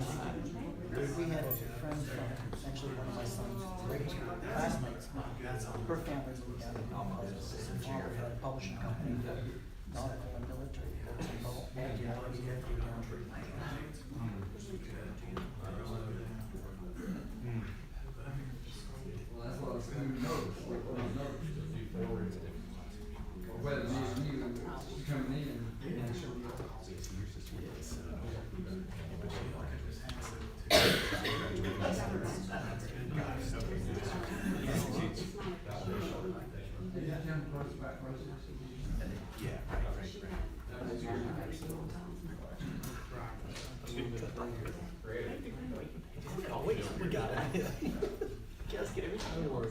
We had a friend from, actually one of my son's classmates, her family's in Uganda. His father had a publishing company, nautical and military. Well, that's what I was saying, notice, whether it's you coming in. Oh, wait, we got it. Just get everything in order.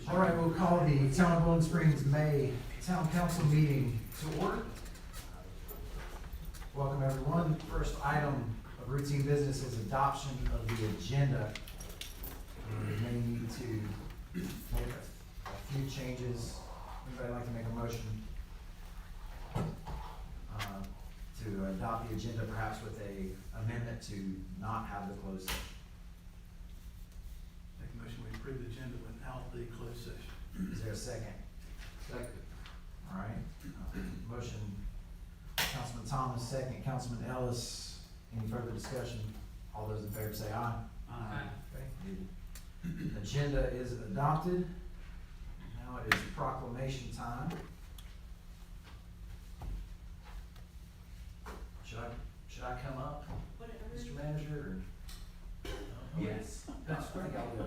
All right, we'll call the Town of Bowling Springs May Town Council meeting to order. Welcome, everyone. First item of routine business is adoption of the agenda. We may need to make a few changes. Anybody like to make a motion to adopt the agenda, perhaps with a amendment to not have the closed session? Make a motion, we approve the agenda without the closed session. Is there a second? Second. All right, motion, Councilman Thomas, second, Councilman Ellis. Any further discussion? All those in favor say aye. Okay. The agenda is adopted. Now it is proclamation time. Should I come up, Mr. Manager, or? Yes. That's pretty good.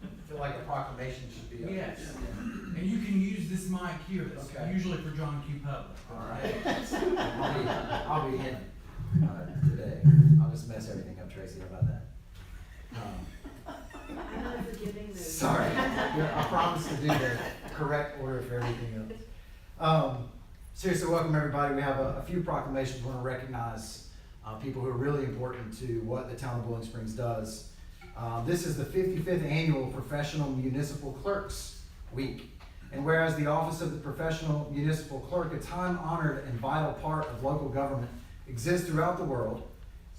I feel like a proclamation should be up. Yes, and you can use this mic here, that's Okay. usually for John Q. Public. All right. I'll be in today. I'll just mess everything up, Tracy. How about that? I'm not forgiving those. Sorry. I promise to do the correct order for everything else. Seriously, welcome everybody. We have a few proclamations. We want to recognize people who are really important to what the Town of Bowling Springs does. This is the 55th annual Professional Municipal Clerks Week. And whereas the Office of the Professional Municipal Clerk, a time-honored and vital part of local government, exists throughout the world,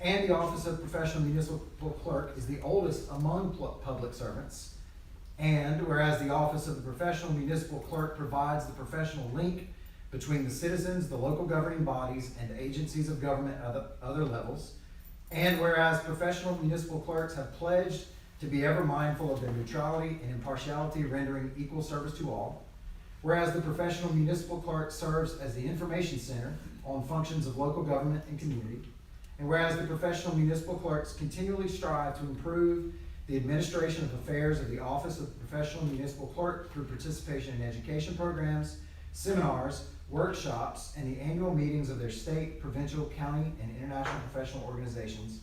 and the Office of Professional Municipal Clerk is the oldest among public servants, and whereas the Office of the Professional Municipal Clerk provides the professional link between the citizens, the local governing bodies, and agencies of government at other levels, and whereas professional municipal clerks have pledged to be ever mindful of their neutrality and impartiality, rendering equal service to all, whereas the professional municipal clerk serves as the information center on functions of local government and community, and whereas the professional municipal clerks continually strive to improve the administration of affairs of the Office of the Professional Municipal Clerk through participation in education programs, seminars, workshops, and the annual meetings of their state, provincial, county, and international professional organizations,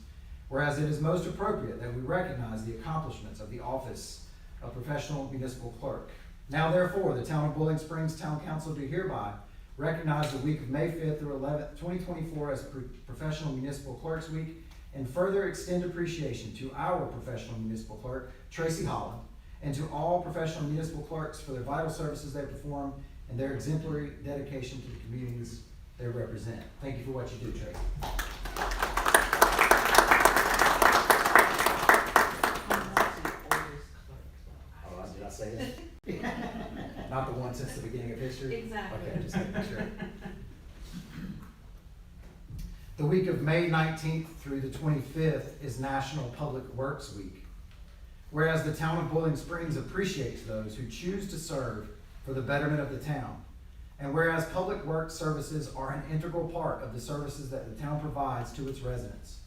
whereas it is most appropriate that we recognize the accomplishments of the Office of Professional Municipal Clerk. Now therefore, the Town of Bowling Springs Town Council do hereby recognize the week of May 5th through 11th, 2024 as Professional Municipal Clerks Week, and further extend appreciation to our Professional Municipal Clerk, Tracy Holland, and to all professional municipal clerks for their vital services they perform and their exemplary dedication to the communities they represent. Thank you for what you do, Tracy. Oh, did I say that? Not the one since the beginning of history? Exactly. Okay, just making sure. The week of May 19th through the 25th is National Public Works Week. Whereas the Town of Bowling Springs appreciates those who choose to serve for the betterment of the town. And whereas public works services are an integral part of the services that the town provides to its residents.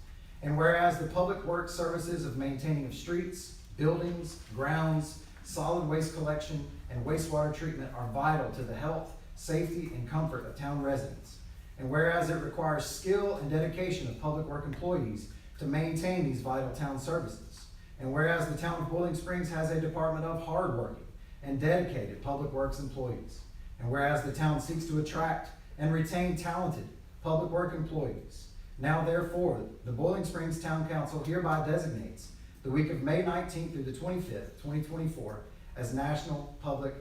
And whereas the public works services of maintaining of streets, buildings, grounds, solid waste collection, and wastewater treatment are vital to the health, safety, and comfort of town residents. And whereas it requires skill and dedication of public work employees to maintain these vital town services. And whereas the Town of Bowling Springs has a department of hardworking and dedicated public works employees. And whereas the town seeks to attract and retain talented public work employees. Now therefore, the Boiling Springs Town Council hereby designates the week of May 19th through the 25th, 2024 as National Public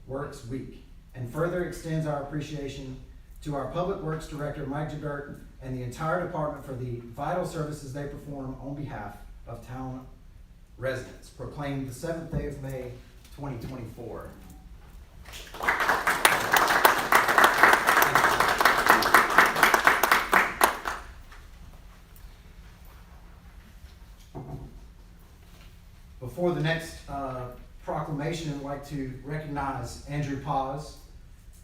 Works Week, and further extends our appreciation to our Public Works Director, Mike Jagert, and the entire department for the vital services they perform on behalf of town residents. Proclaimed the 7th day of May, 2024. Before the next proclamation, I'd like to recognize Andrew Paz.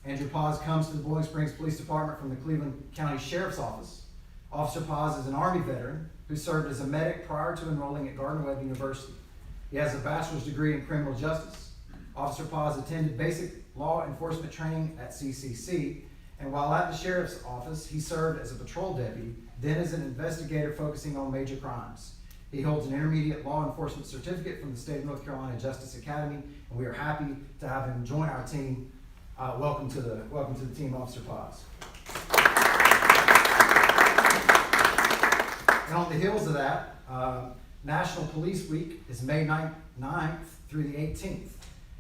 Andrew Paz comes to the Boiling Springs Police Department from the Cleveland County Sheriff's Office. Officer Paz is an Army veteran who served as a medic prior to enrolling at Gardner-Webb University. He has a bachelor's degree in criminal justice. Officer Paz attended basic law enforcement training at CCC, and while at the Sheriff's Office, he served as a patrol deputy, then as an investigator focusing on major crimes. He holds an intermediate law enforcement certificate from the State of North Carolina Justice Academy, and we are happy to have him join our team. Welcome to the team, Officer Paz. And on the heels of that, National Police Week is May 9th through the 18th.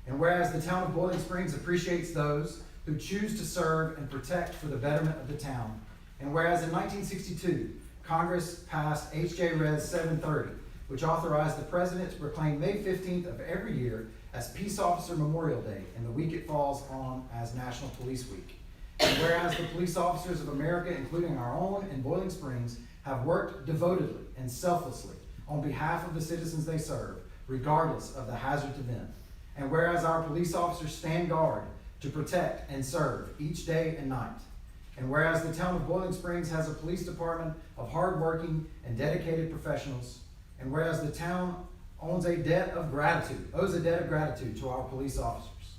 And whereas the town of Boiling Springs appreciates those who choose to serve and protect for the betterment of the town, and whereas in 1962, Congress passed H.J. Res. 730, which authorized the President to proclaim May 15th of every year as Peace Officer Memorial Day, and the week it falls on as National Police Week. And whereas the police officers of America, including our own in Boiling Springs, have worked devotedly and selflessly on behalf of the citizens they serve, regardless of the hazard to them. And whereas our police officers stand guard to protect and serve each day and night. And whereas the town of Boiling Springs has a police department of hardworking and dedicated professionals, and whereas the town owes a debt of gratitude to our police officers.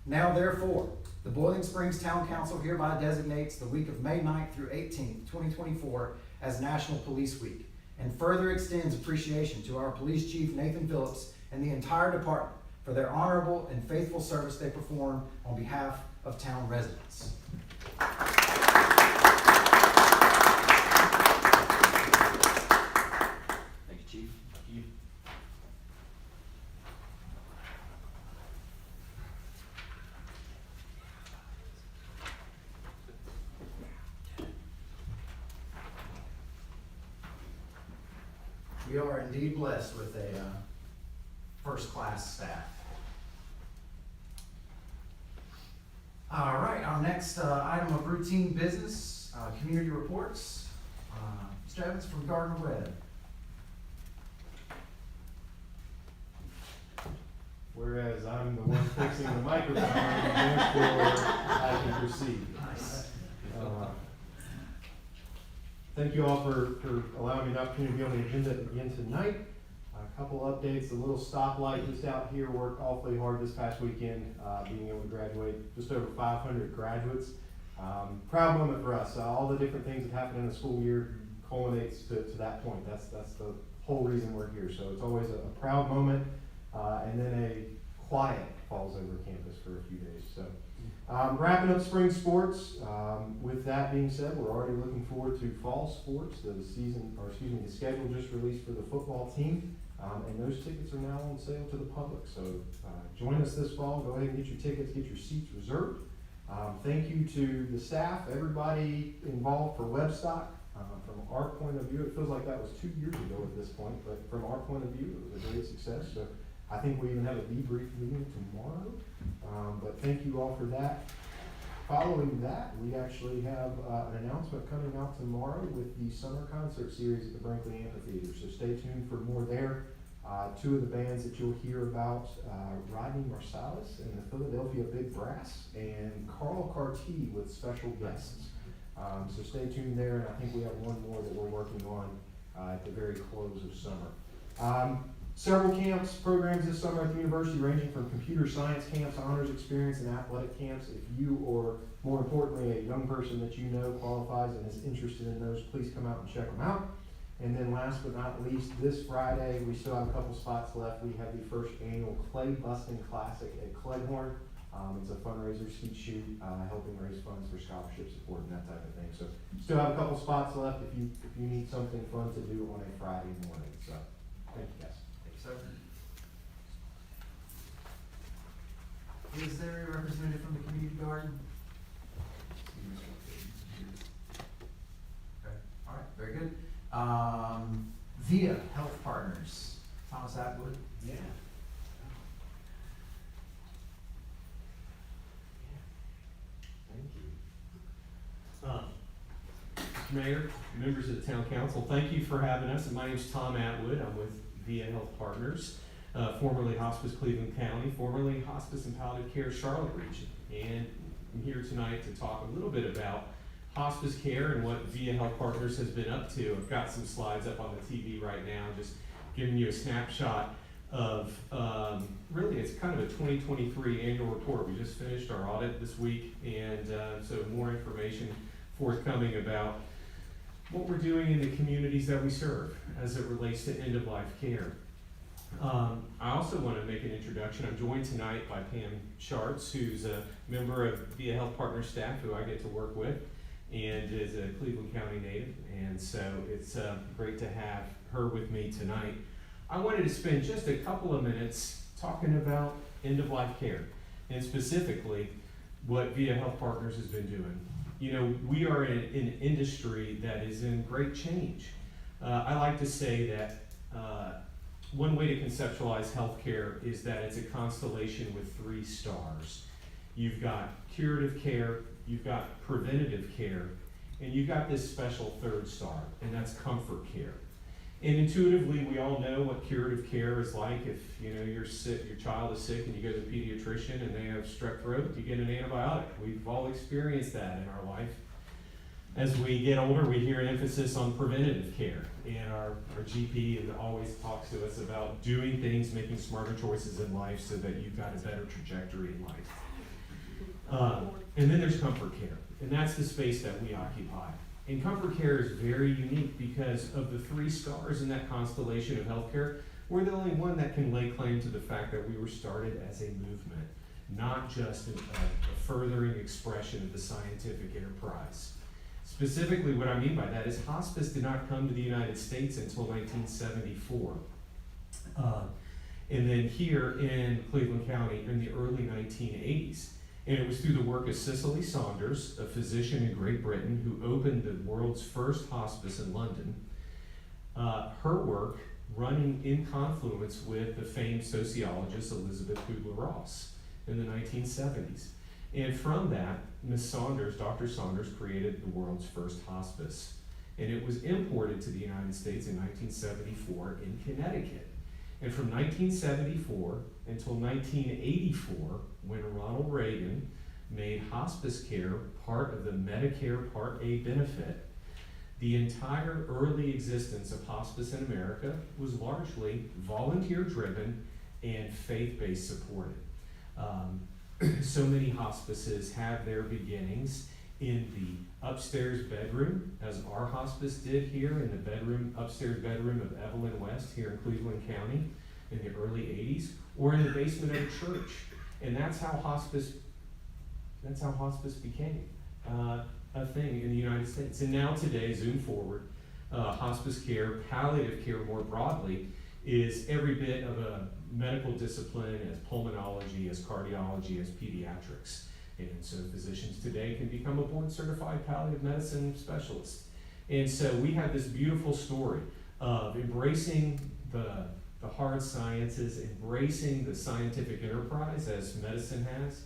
Now therefore, the Boiling Springs Town Council hereby designates the week of May 9th through 18th, 2024 as National Police Week, and further extends appreciation to our Police Chief Nathan Phillips and the entire department for their honorable and faithful service they perform on behalf of town residents. Thank you, Chief. Thank you. We are indeed blessed with a first-class staff. All right, our next item of routine business, community reports. Mr. Evans from Gardner-Webb. Whereas I'm the one fixing the microphone, therefore I can proceed. Nice. Thank you all for allowing me the opportunity to be on the agenda again tonight. A couple updates, a little stoplight just out here worked awfully hard this past weekend, being able to graduate just over 500 graduates. Proud moment for us. All the different things that happen in the school year culminates to that point. That's the whole reason we're here. So it's always a proud moment, and then a quiet falls over campus for a few days. So wrapping up spring sports. With that being said, we're already looking forward to fall sports. The schedule just released for the football team. And those tickets are now on sale to the public. So join us this fall. Go ahead and get your tickets, get your seats reserved. Thank you to the staff, everybody involved for Webstock. From our point of view, it feels like that was 2 years ago at this point, but from our point of view, it was a great success. So I think we even have a debrief meeting tomorrow. But thank you all for that. Following that, we actually have an announcement coming out tomorrow with the summer concert series at the Brinkley Amphitheater. So stay tuned for more there. Two of the bands that you'll hear about, Rodney Marsalis and the Philadelphia Big Brass, and Carl Carty with special guests. So stay tuned there, and I think we have one more that we're working on at the very close of summer. Several camps, programs this summer at the university, ranging from computer science camps, honors experience, and athletic camps. If you, or more importantly, a young person that you know qualifies and is interested in those, please come out and check them out. And then last but not least, this Friday, we still have a couple spots left. We have the first annual Clay Busting Classic at Cleghorn. It's a fundraiser skeet shoot, helping raise funds for scholarship support and that type of thing. So still have a couple spots left if you need something fun to do on a Friday morning. So thank you guys. Thanks, sir. Is there a representative from the community garden? Okay, all right, very good. VIA Health Partners, Thomas Atwood. Yeah. Thank you. Mr. Mayor, members of the Town Council, thank you for having us. My name's Tom Atwood. I'm with VIA Health Partners, formerly Hospice Cleveland County, formerly Hospice and Palliative Care Charlotte Region. And I'm here tonight to talk a little bit about hospice care and what VIA Health Partners has been up to. I've got some slides up on the TV right now, just giving you a snapshot of, really it's kind of a 2023 annual report. We just finished our audit this week, and so more information forthcoming about what we're doing in the communities that we serve as it relates to end-of-life care. I also want to make an introduction. I'm joined tonight by Pam Schartz, who's a member of VIA Health Partners staff who I get to work with and is a Cleveland County native, and so it's great to have her with me tonight. I wanted to spend just a couple of minutes talking about end-of-life care, and specifically what VIA Health Partners has been doing. You know, we are in an industry that is in great change. I like to say that one way to conceptualize healthcare is that it's a constellation with 3 stars. You've got curative care, you've got preventative care, and you've got this special 3rd star, and that's comfort care. And intuitively, we all know what curative care is like. If you're sick, your child is sick, and you go to the pediatrician and they have strep throat, you get an antibiotic. We've all experienced that in our life. As we get older, we hear an emphasis on preventative care, and our GP always talks to us about doing things, making smarter choices in life so that you've got a better trajectory in life. And then there's comfort care, and that's the space that we occupy. And comfort care is very unique because of the 3 stars in that constellation of healthcare. We're the only one that can lay claim to the fact that we were started as a movement, not just a furthering expression of the scientific enterprise. Specifically, what I mean by that is hospice did not come to the United States until 1974. And then here in Cleveland County in the early 1980s. And it was through the work of Cicely Saunders, a physician in Great Britain who opened the world's first hospice in London. Her work running in confluence with the famed sociologist Elizabeth Kubler-Ross in the 1970s. And from that, Ms. Saunders, Dr. Saunders, created the world's first hospice. And it was imported to the United States in 1974 in Connecticut. And from 1974 until 1984, when Ronald Reagan made hospice care part of the Medicare Part A benefit, the entire early existence of hospice in America was largely volunteer-driven and faith-based supported. So many hospices have their beginnings in the upstairs bedroom, as our hospice did here in the upstairs bedroom of Evelyn West here in Cleveland County in the early 80s, or in the basement of a church. And that's how hospice became a thing in the United States. And now today, zoom forward, hospice care, palliative care more broadly, is every bit of a medical discipline as pulmonology, as cardiology, as pediatrics. And so physicians today can become a board-certified palliative medicine specialist. And so we have this beautiful story of embracing the hard sciences, embracing the scientific enterprise as medicine has,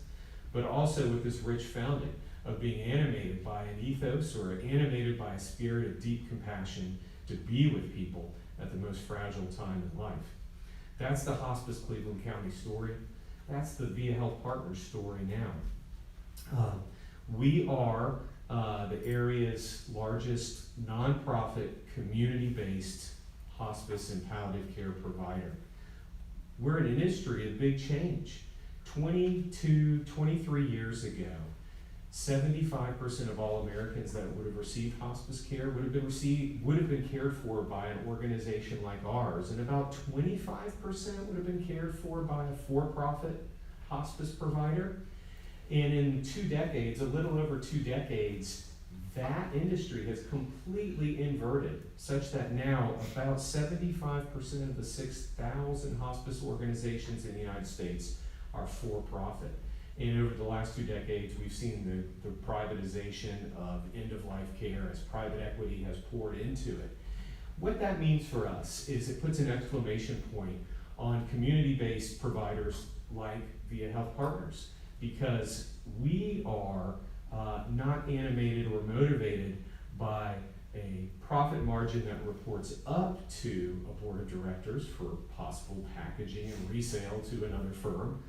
but also with this rich founding of being animated by an ethos or animated by a spirit of deep compassion to be with people at the most fragile time in life. That's the Hospice Cleveland County story. That's the VIA Health Partners story now. We are the area's largest nonprofit, community-based hospice and palliative care provider. We're in an industry of big change. 23 years ago, 75% of all Americans that would have received hospice care would have been cared for by an organization like ours, and about 25% would have been cared for by a for-profit hospice provider. And in 2 decades, a little over 2 decades, that industry has completely inverted, such that now about 75% of the 6,000 hospice organizations in the United States are for-profit. And over the last 2 decades, we've seen the privatization of end-of-life care as private equity has poured into it. What that means for us is it puts an exclamation point on community-based providers like VIA Health Partners, because we are not animated or motivated by a profit margin that reports up to a board of directors for possible packaging and resale to another firm.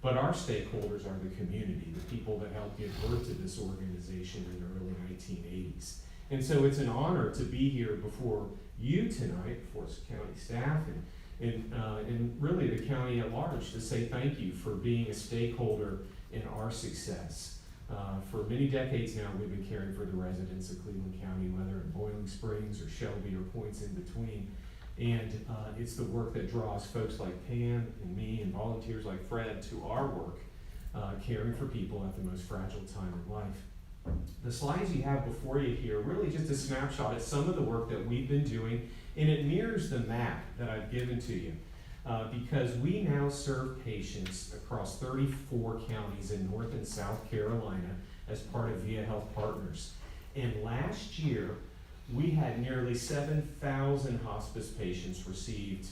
But our stakeholders are the community, the people that helped give birth to this organization in the early 1980s. And so it's an honor to be here before you tonight, before county staff and really the county at large, to say thank you for being a stakeholder in our success. For many decades now, we've been caring for the residents of Cleveland County, whether in Boiling Springs or Shelby or points in between. And it's the work that draws folks like Pam and me and volunteers like Fred to our work, caring for people at the most fragile time in life. The slides you have before you here are really just a snapshot of some of the work that we've been doing, and it mirrors the map that I've given to you. Because we now serve patients across 34 counties in North and South Carolina as part of VIA Health Partners. And last year, we had nearly 7,000 hospice patients received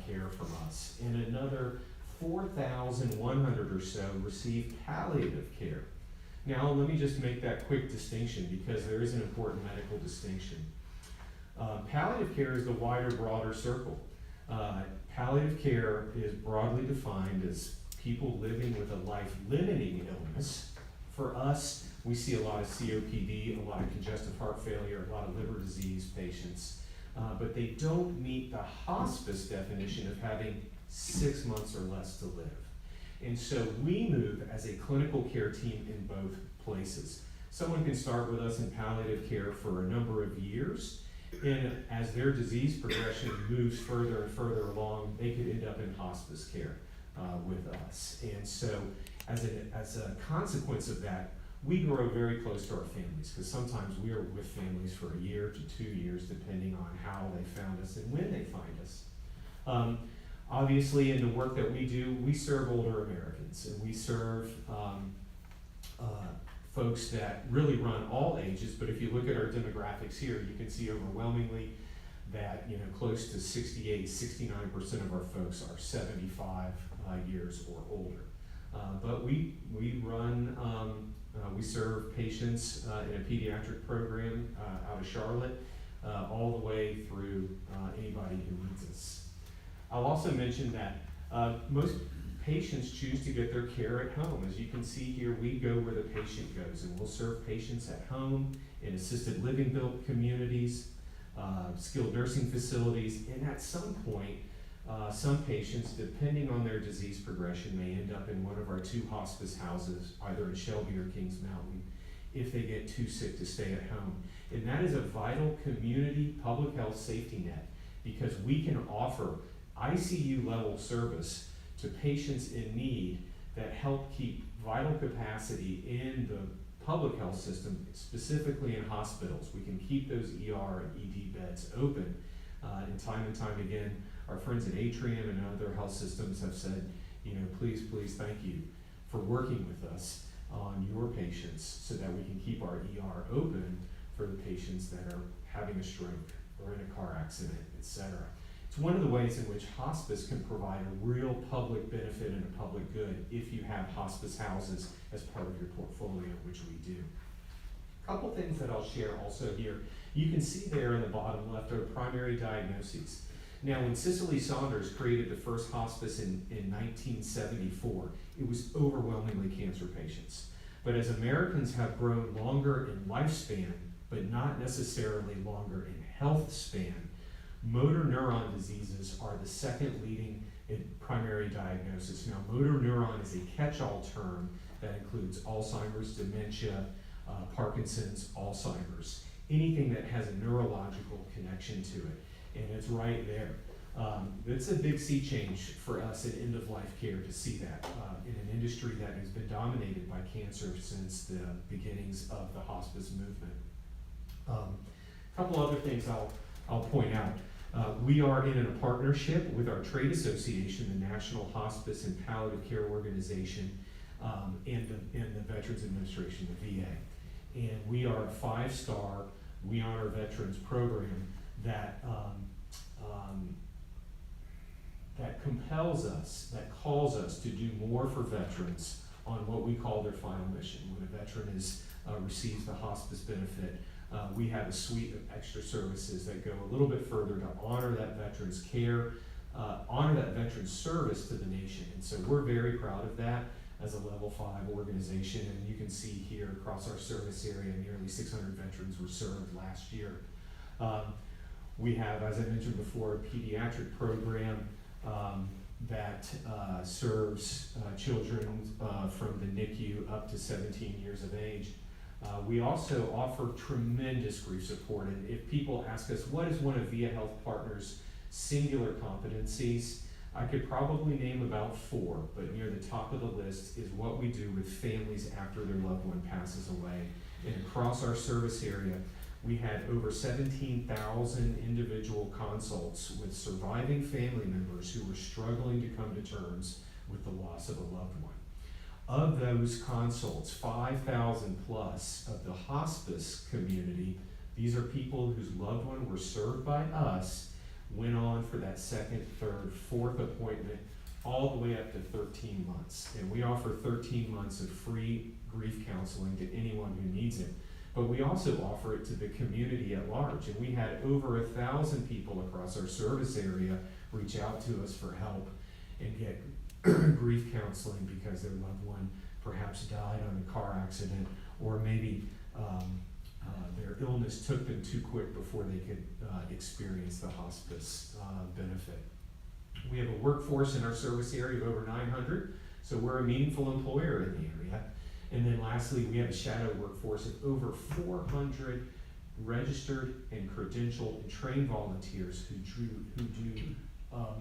care from us, and another 4,100 or so received palliative care. Now, let me just make that quick distinction, because there is an important medical distinction. Palliative care is the wider, broader circle. Palliative care is broadly defined as people living with a life-limiting illness. For us, we see a lot of COPD, a lot of congestive heart failure, a lot of liver disease patients, but they don't meet the hospice definition of having 6 months or less to live. And so we move as a clinical care team in both places. Someone can start with us in palliative care for a number of years, and as their disease progression moves further and further along, they could end up in hospice care with us. And so as a consequence of that, we grow very close to our families, because sometimes we are with families for a year to 2 years, depending on how they found us and when they find us. Obviously, in the work that we do, we serve older Americans, and we serve folks that really run all ages. But if you look at our demographics here, you can see overwhelmingly that close to 68-69% of our folks are 75 years or older. But we serve patients in a pediatric program out of Charlotte, all the way through anybody who needs us. I'll also mention that most patients choose to get their care at home. As you can see here, we go where the patient goes, and we'll serve patients at home, in assisted living built communities, skilled nursing facilities, and at some point, some patients, depending on their disease progression, may end up in one of our 2 hospice houses, either in Shelby or Kings Mountain, if they get too sick to stay at home. And that is a vital community public health safety net, because we can offer ICU level service to patients in need that help keep vital capacity in the public health system, specifically in hospitals. We can keep those ER and ED beds open, and time again, our friends at Atrium and other health systems have said, please, thank you for working with us on your patients so that we can keep our ER open for the patients that are having a stroke or in a car accident, etc. It's one of the ways in which hospice can provide a real public benefit and a public good if you have hospice houses as part of your portfolio, which we do. A couple things that I'll share also here. You can see there in the bottom left are primary diagnoses. Now, when Cicely Saunders created the first hospice in 1974, it was overwhelmingly cancer patients. But as Americans have grown longer in lifespan, but not necessarily longer in health span, motor neuron diseases are the second leading primary diagnosis. Now, motor neuron is a catch-all term that includes Alzheimer's, dementia, Parkinson's, Alzheimer's, anything that has a neurological connection to it. And it's right there. It's a big sea change for us in end-of-life care to see that in an industry that has been dominated by cancer since the beginnings of the hospice movement. A couple other things I'll point out. We are in a partnership with our trade association, the National Hospice and Palliative Care Organization, and the Veterans Administration, the VA. And we are a 5-star, We Honor Veterans program that that compels us, that calls us to do more for veterans on what we call their final mission. When a veteran receives the hospice benefit, we have a suite of extra services that go a little bit further to honor that veteran's care, honor that veteran's service to the nation. And so we're very proud of that as a level 5 organization. And you can see here across our service area, nearly 600 veterans were served last year. We have, as I mentioned before, a pediatric program that serves children from the NICU up to 17 years of age. We also offer tremendous grief support, and if people ask us, what is one of VIA Health Partners' singular competencies, I could probably name about 4, but near the top of the list is what we do with families after their loved one passes away. And across our service area, we had over 17,000 individual consults with surviving family members who were struggling to come to terms with the loss of a loved one. Of those consults, 5,000 plus of the hospice community, these are people whose loved one were served by us, went on for that 2nd, 3rd, 4th appointment, all the way up to 13 months. And we offer 13 months of free grief counseling to anyone who needs it. But we also offer it to the community at large. And we had over 1,000 people across our service area reach out to us for help and get grief counseling because their loved one perhaps died on a car accident, or maybe their illness took them too quick before they could experience the hospice benefit. We have a workforce in our service area of over 900, so we're a meaningful employer in the area. And then lastly, we have a shadow workforce of over 400 registered and credentialed and trained volunteers who do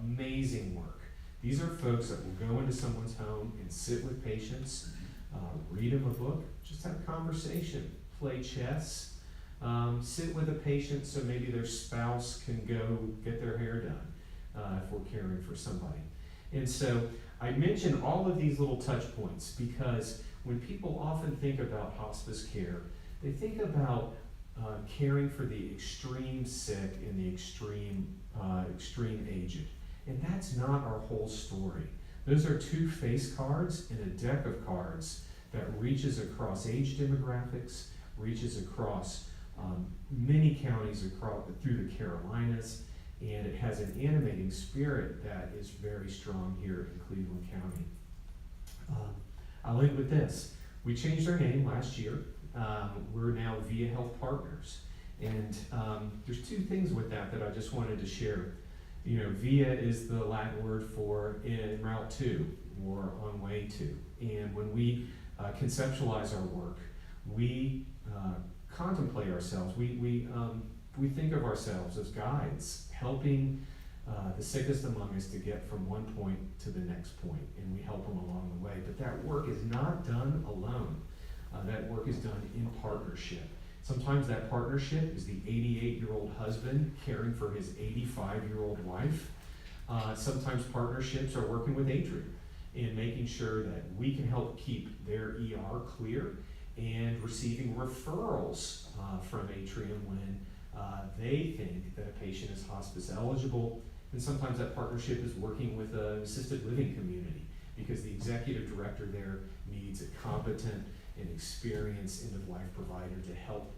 amazing work. These are folks that will go into someone's home and sit with patients, read them a book, just have a conversation, play chess, sit with a patient so maybe their spouse can go get their hair done if we're caring for somebody. And so I mention all of these little touch points because when people often think about hospice care, they think about caring for the extreme sick and the extreme aged. And that's not our whole story. Those are 2 face cards and a deck of cards that reaches across age demographics, reaches across many counties through the Carolinas, and it has an animating spirit that is very strong here in Cleveland County. I'll end with this. We changed our name last year. We're now VIA Health Partners. And there's 2 things with that I just wanted to share. You know, VIA is the Latin word for en route to, or on way to. And when we conceptualize our work, we contemplate ourselves. We think of ourselves as guides, helping the sickest among us to get from one point to the next point, and we help them along the way. But that work is not done alone. That work is done in partnership. Sometimes that partnership is the 88-year-old husband caring for his 85-year-old wife. Sometimes partnerships are working with Atrium and making sure that we can help keep their ER clear and receiving referrals from Atrium when they think that a patient is hospice eligible. And sometimes that partnership is working with an assisted living community because the executive director there needs a competent and experienced end-of-life provider to help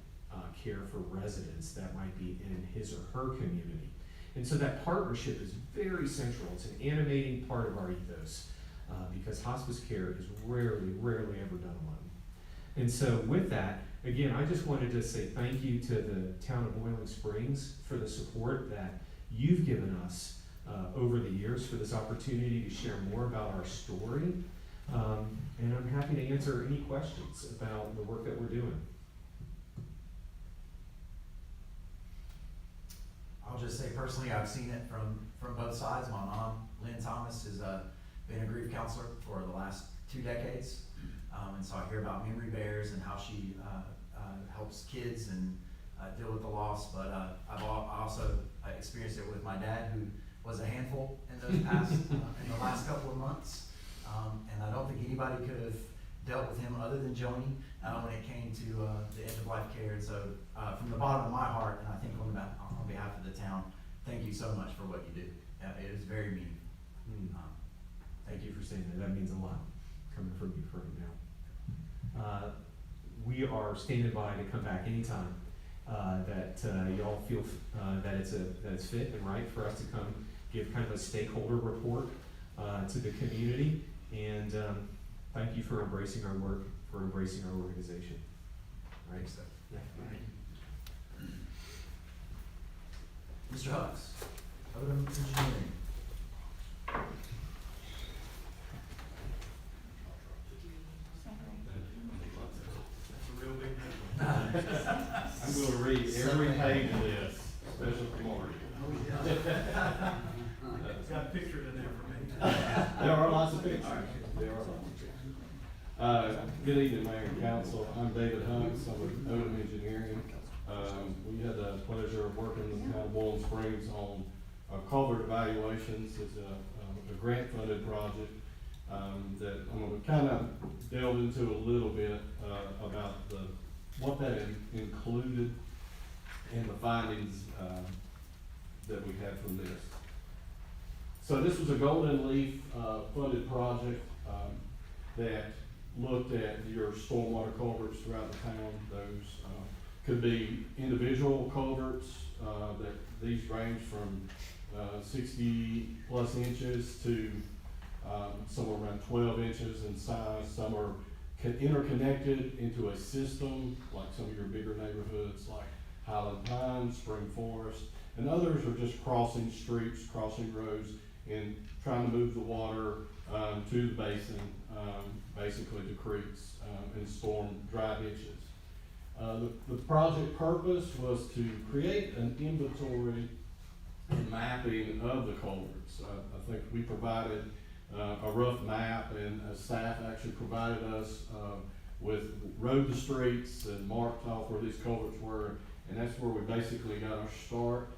care for residents that might be in his or her community. And so that partnership is very central. It's an animating part of our ethos because hospice care is rarely ever done alone. And so with that, again, I just wanted to say thank you to the town of Boiling Springs for the support that you've given us over the years for this opportunity to share more about our story. And I'm happy to answer any questions about the work that we're doing. I'll just say personally, I've seen it from both sides. My mom, Lynn Thomas, has been a grief counselor for the last 2 decades. And so I hear about memory bears and how she helps kids and deal with the loss. But I also experienced it with my dad, who was a handful in those past, in the last couple of months. And I don't think anybody could have dealt with him other than Joni when it came to the end of life care. And so from the bottom of my heart, and I think on behalf of the town, thank you so much for what you do. It is very meaningful. Thank you for saying that. That means a lot coming from you right now. We are standing by to come back anytime that y'all feel that it's fit and right for us to come give kind of a stakeholder report to the community. And thank you for embracing our work, for embracing our organization. All right. So, Yeah. Mr. Hucks, Odom Engineering. That's a real big number. I'm gonna read every page of this, especially for Marty. Oh, yeah. It's got pictures in there for me. There are lots of pictures. There are lots of pictures. Good evening, Mayor and Council. I'm David Hucks. I'm with Odom Engineering. We had the pleasure of working with the town of Boiling Springs on culvert evaluations. It's a grant-funded project that I'm gonna kind of delve into a little bit about what that included and the findings that we had from this. So this was a Golden Leaf funded project that looked at your stormwater culverts throughout the town. Those could be individual culverts that these range from 60 plus inches to somewhere around 12 inches in size. Some are interconnected into a system, like some of your bigger neighborhoods like Highland Pines, Spring Forest, and others are just crossing streets, crossing roads, and trying to move the water to the basin, basically to creeks and storm dry ditches. The project purpose was to create an inventory and mapping of the culverts. I think we provided a rough map, and staff actually provided us with road to streets and marked off where these culverts were, and that's where we basically got our start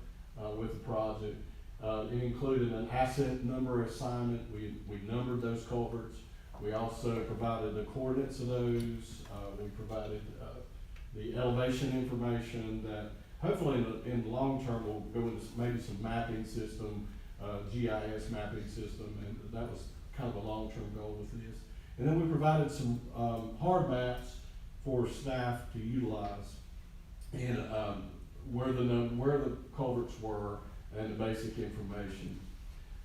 with the project. It included an asset number assignment. We numbered those culverts. We also provided the coordinates of those. We provided the elevation information that hopefully in the long term will go into maybe some mapping system, GIS mapping system, and that was kind of a long-term goal with this. And then we provided some hard maps for staff to utilize, and where the culverts were and the basic information.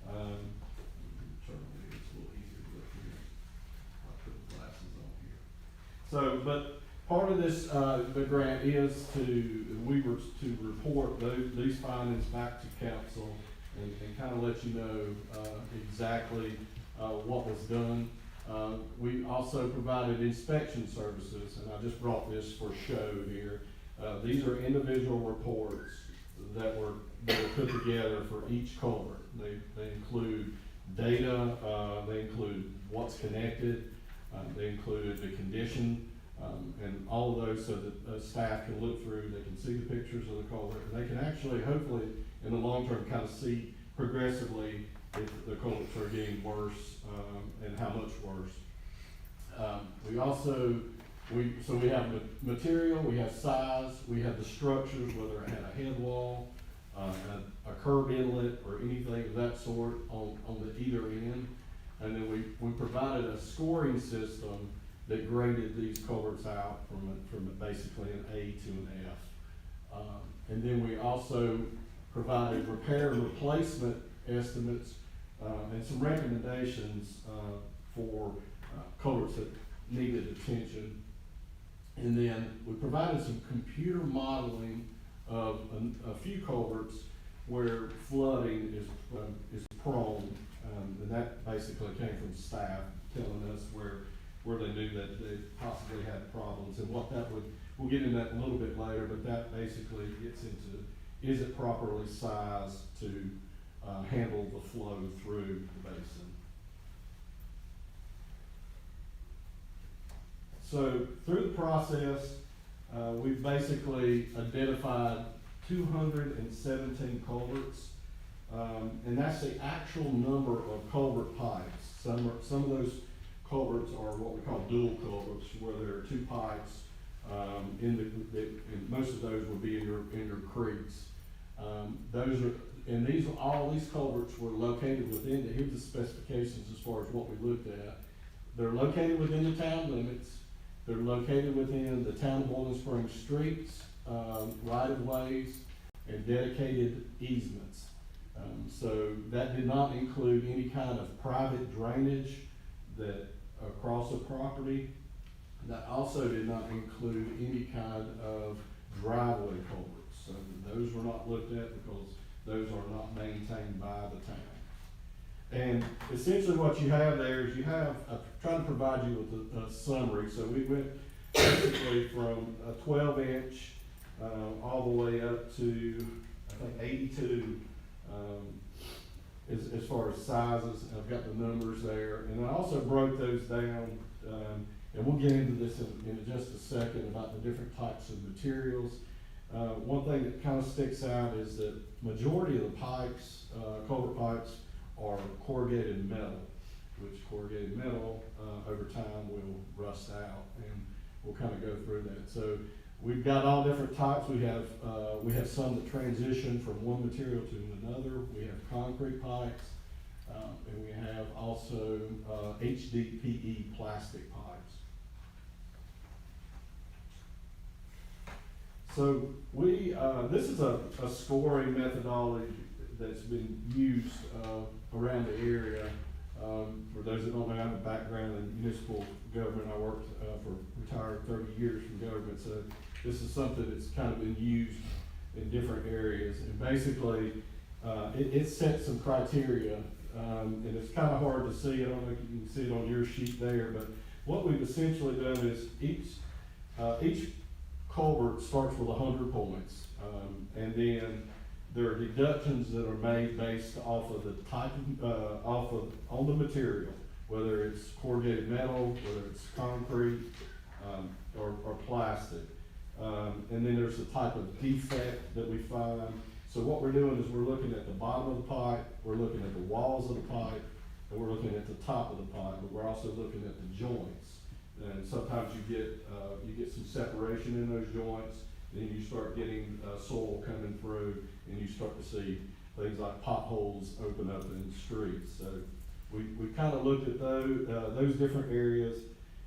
Certainly it's a little easier to look here. I'll put the glasses on here. So, but part of this, the grant is we were to report these findings back to council and kind of let you know exactly what was done. We also provided inspection services, and I just brought this for show here. These are individual reports that were put together for each culvert. They include data, they include what's connected, they included the condition, and all of those so that staff can look through, they can see the pictures of the culvert, and they can actually, hopefully, in the long term, kind of see progressively if the culverts are getting worse, and how much worse. We also, so we have material, we have size, we have the structures, whether it had a head wall, a curb inlet, or anything of that sort on the either end. And then we provided a scoring system that graded these culverts out from basically an A to an F. And then we also provided repair and replacement estimates and some recommendations for culverts that needed attention. And then we provided some computer modeling of a few culverts where flooding is prone, and that basically came from staff telling us where they knew that they possibly had problems, and what that would, we'll get into that a little bit later, but that basically gets is it properly sized to handle the flow through the basin? So through the process, we've basically identified 217 culverts, and that's the actual number of culvert pipes. Some of those culverts are what we call dual culverts, where there are two pipes, and most of those would be in your creeks. All these culverts were located within, here's the specifications as far as what we looked at. They're located within the town limits. They're located within the town of Boiling Springs streets, right-of-ways, and dedicated easements. So that did not include any kind of private drainage that across the property. That also did not include any kind of driveway culverts. So those were not looked at because those are not maintained by the town. And essentially what you have there is I'm trying to provide you with a summary. So we went basically from a 12-inch all the way up to, I think, 82 as far as sizes. I've got the numbers there. And I also broke those down, and we'll get into this in just a second about the different types of materials. One thing that kind of sticks out is that majority of the pipes, culvert pipes, are corrugated metal, which corrugated metal over time will rust out, and we'll kind of go through that. So we've got all different types. We have some that transition from one material to another. We have concrete pipes, and we have also HDPE plastic pipes. So this is a scoring methodology that's been used around the area. For those that don't know, I have a background in municipal government. I worked retired 30 years from government, so this is something that's kind of been used in different areas. And basically, it sets some criteria, and it's kind of hard to see. I don't know if you can see it on your sheet there, but what we've essentially done is each culvert starts with 100 points, and then there are deductions that are made based off of the type on the material, whether it's corrugated metal, whether it's concrete, or plastic. And then there's the type of defect that we find. So what we're doing is we're looking at the bottom of the pipe, we're looking at the walls of the pipe, and we're looking at the top of the pipe, but we're also looking at the joints. And sometimes you get some separation in those joints, then you start getting soil coming through, and you start to see things like potholes open up in the streets. So we kind of looked at those different areas,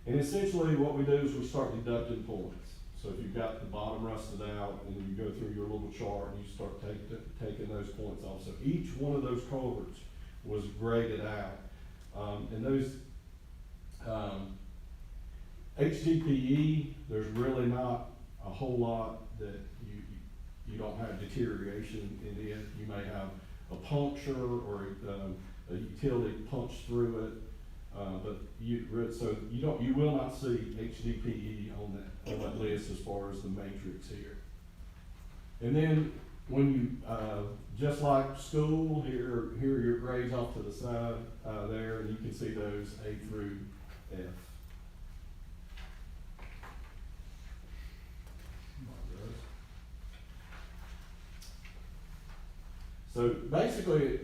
and essentially what we do is we start deducting points. So if you've got the bottom rusted out, and you go through your little chart and you start taking those points off. So each one of those culverts was graded out, and those HDPE, there's really not a whole lot that you don't have deterioration in it. You may have a puncture or a utility punch through it, but you will not see HDPE on that list as far as the matrix here. And then when you just like school, here are your grades off to the side there, and you can see those A through F. So basically,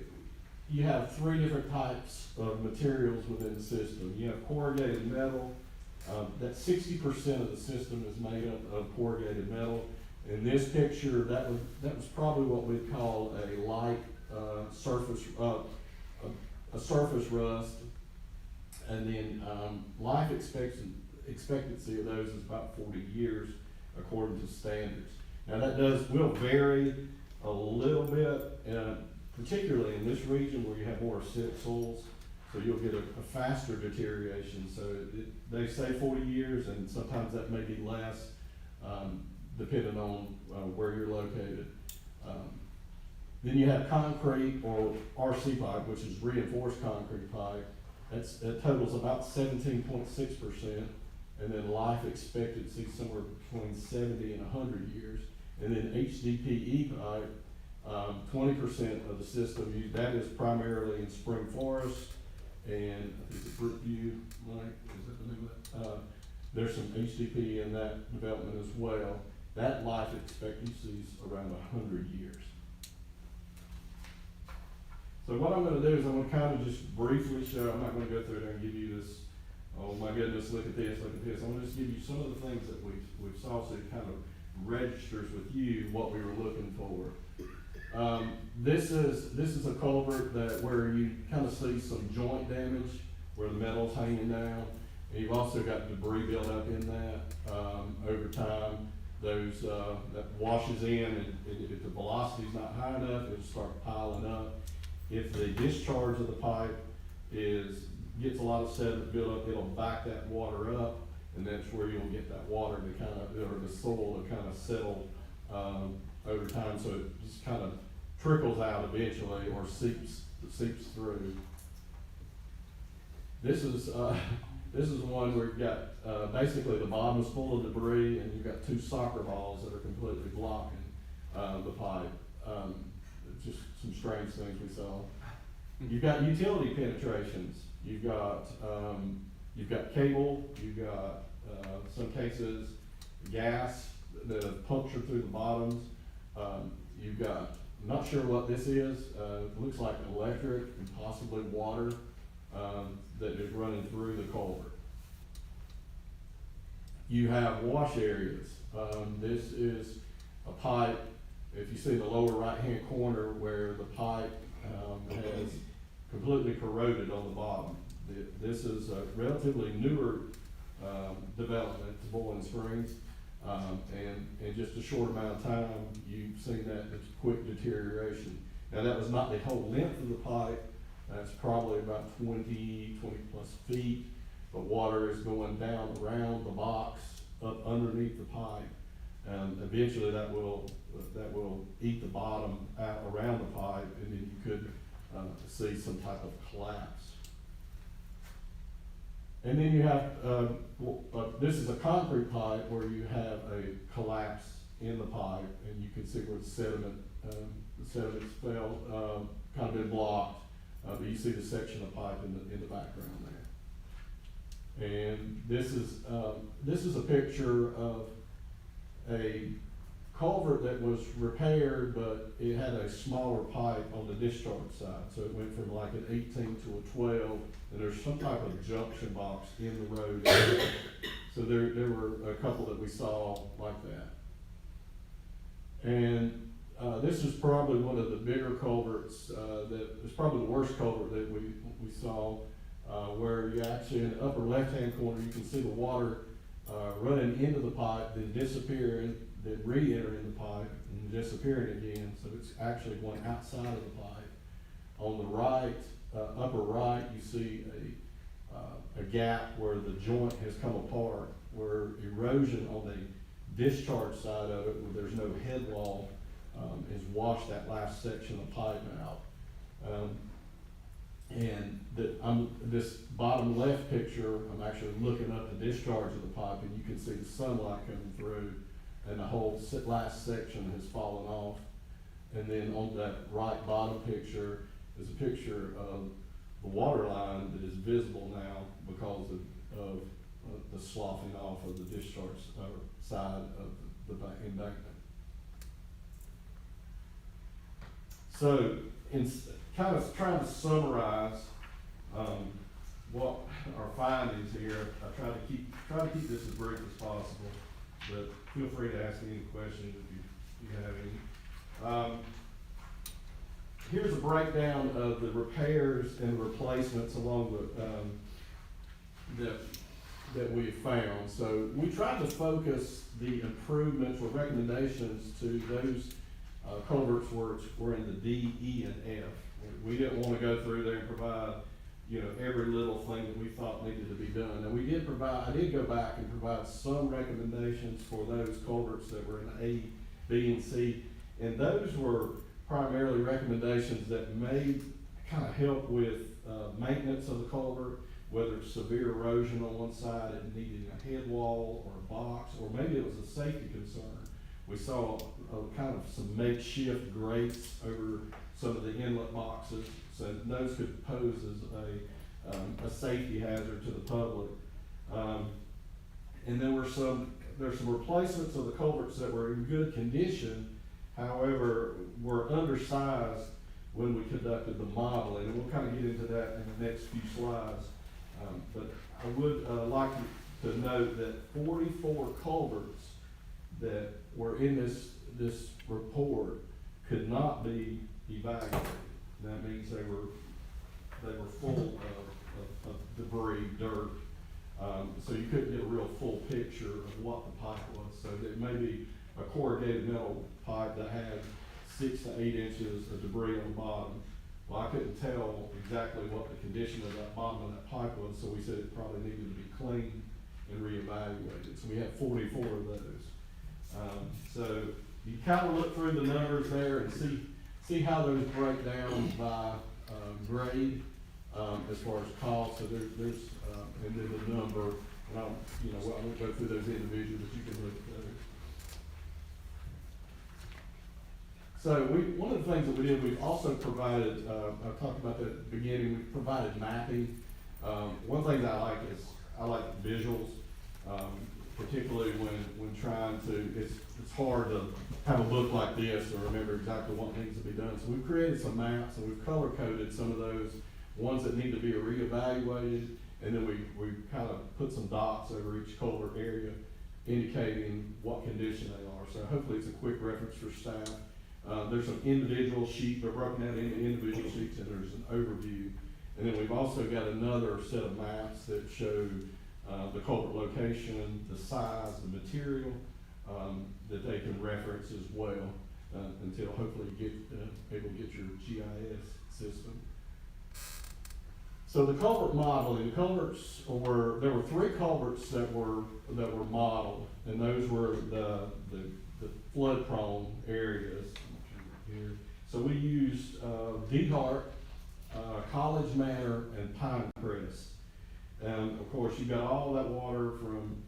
you have three different types of materials within the system. You have corrugated metal. That 60% of the system is made up of corrugated metal. In this picture, that was probably what we'd call a light surface rust. And then life expectancy of those is about 40 years according to standards. Now that will vary a little bit, particularly in this region where you have more acidic soils, so you'll get a faster deterioration. So they say 40 years, and sometimes that may be less, depending on where you're located. Then you have concrete or RC pipe, which is reinforced concrete pipe. That totals about 17.6%, and then life expectancy somewhere between 70 and 100 years. And then HDPE pipe, 20% of the system, that is primarily in Spring Forest, and is it Brookview, Mike, is that the name of that? There's some HDPE in that development as well. That life expectancy is around 100 years. So what I'm gonna do is I'm gonna kind of just briefly show, I'm not gonna go through there and give you this, oh my goodness, look at this, look at this. I'm gonna just give you some of the things that we've saw, so it kind of registers with you what we were looking for. This is a culvert that where you kind of see some joint damage where the metal's hanging down. And you've also got debris built up in that over time. Those that washes in, and if the velocity's not high enough, it'll start piling up. If the discharge of the pipe gets a lot of sediment built up, it'll back that water up, and that's where you'll get that water to kind of, or the soil to kind of settle over time, so it just kind of trickles out eventually, or seeps through. This is one where you've got basically the bottom is full of debris, and you've got two soccer balls that are completely blocking the pipe. Just some strange things we saw. You've got utility penetrations. You've got cable. You've got some cases gas that have punctured through the bottoms. You've got, I'm not sure what this is. It looks like electric and possibly water that is running through the culvert. You have wash areas. This is a pipe. If you see the lower right-hand corner where the pipe has completely corroded on the bottom. This is a relatively newer development to Bowling Springs. And in just a short amount of time, you've seen that quick deterioration. Now, that was not the whole length of the pipe. That's probably about 20 plus feet, but water is going down around the box, up underneath the pipe. And eventually that will eat the bottom out around the pipe, and then you could see some type of collapse. And then you have, this is a concrete pipe where you have a collapse in the pipe, and you can see where the sediments fell, kind of been blocked, but you see the section of pipe in the background there. And this is a picture of a culvert that was repaired, but it had a smaller pipe on the discharge side. So it went from like an 18 to a 12, and there's some type of junction box in the road area. So there were a couple that we saw like that. And this is probably one of the bigger culverts, that is probably the worst culvert that we saw, where you actually in the upper left-hand corner, you can see the water running into the pipe, then disappearing, then re-entering the pipe, and disappearing again. So it's actually going outside of the pipe. On the right, upper right, you see a gap where the joint has come apart, where erosion on the discharge side of it, where there's no head wall, has washed that last section of pipe out. And this bottom left picture, I'm actually looking up the discharge of the pipe, and you can see the sunlight coming through, and the whole last section has fallen off. And then on that right bottom picture is a picture of the water line that is visible now because of the sloughing off of the discharge side of the embankment. So, in kind of trying to summarize what our findings here, I try to keep this as brief as possible, but feel free to ask me any questions if you have any. Here's a breakdown of the repairs and replacements along that we found. So we tried to focus the improvements or recommendations to those culverts which were in the D, E, and F. We didn't want to go through there and provide, every little thing that we thought needed to be done. And I did go back and provide some recommendations for those culverts that were in A, B, and C. And those were primarily recommendations that may kind of help with maintenance of the culvert, whether it's severe erosion on one side and needing a head wall or a box, or maybe it was a safety concern. We saw kind of some makeshift grates over some of the inlet boxes, so those could pose as a safety hazard to the public. And there's some replacements of the culverts that were in good condition, however, were undersized when we conducted the modeling, and we'll kind of get into that in the next few slides. But I would like to note that 44 culverts that were in this report could not be evaluated. That means they were full of debris, dirt. So you couldn't get a real full picture of what the pipe was. So there may be a corrugated metal pipe that had 6 to 8 inches of debris on the bottom. Well, I couldn't tell exactly what the condition of that bottom of that pipe was, so we said it probably needed to be cleaned and reevaluated. So we have 44 of those. So you kind of look through the numbers there and see how those break down by grade as far as cost. So there's and then the number. And I won't go through those individually, but you can look at those. So one of the things that we did, we've also provided, I talked about that at the beginning, we provided mapping. One thing that I like visuals, particularly when trying to, it's hard to have a book like this or remember exactly what needs to be done. So we've created some maps and we've color coded some of those ones that need to be reevaluated, and then we kind of put some dots over each culvert area indicating what condition they are. So hopefully it's a quick reference for staff. There's some individual sheets, they're broken out into individual sheets, and there's an overview. And then we've also got another set of maps that show the culvert location, the size, the material, that they can reference as well, until hopefully you get able to get your GIS system. So the culvert modeling, there were 3 culverts that were modeled, and those were the flood prone areas here. So we used DeHart, College Manor, and Pinecrest. And of course, you got all that water from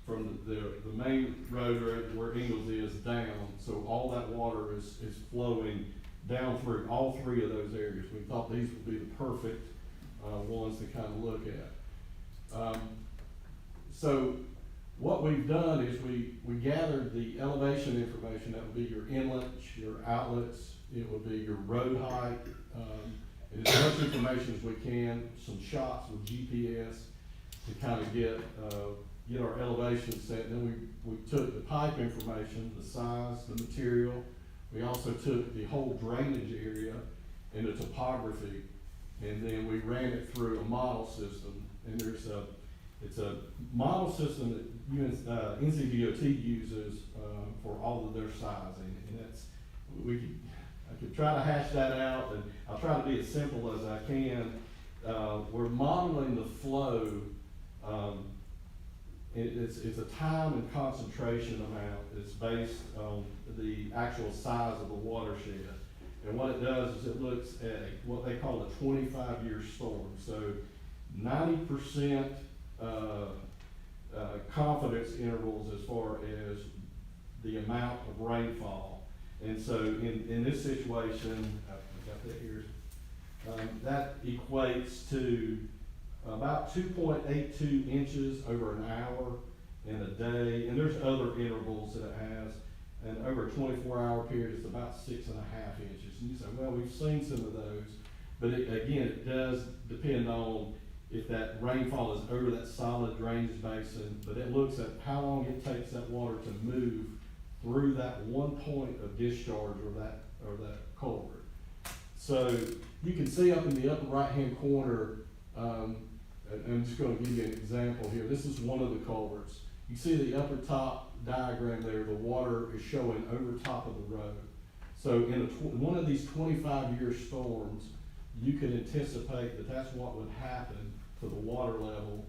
the main road where Ingalls is down. So all that water is flowing down through all 3 of those areas. We thought these would be the perfect ones to kind of look at. So what we've done is we gathered the elevation information. That would be your inlets, your outlets, it would be your road height, and as much information as we can, some shots with GPS to kind of get our elevation set. And then we took the pipe information, the size, the material. We also took the whole drainage area and the topography, and then we ran it through a model system. And it's a model system that NCDOT uses for all of their sizing, and I could try to hash that out, and I'll try to be as simple as I can. We're modeling the flow. It's a time and concentration amount. It's based on the actual size of the watershed. And what it does is it looks at what they call a 25-year storm. So 90% confidence intervals as far as the amount of rainfall. And so in this situation, I've got that here, that equates to about 2.82 inches over an hour in a day, and there's other intervals that it has, and over a 24-hour period it's about 6.5 inches. And you say, well, we've seen some of those, but it does depend on if that rainfall is over that solid drainage basin, but it looks at how long it takes that water to move through that one point of discharge or that culvert. So you can see up in the upper right-hand corner, I'm just going to give you an example here. This is one of the culverts. You see the upper top diagram there, the water is showing over top of the road. So in one of these 25-year storms, you can anticipate that that's what would happen to the water level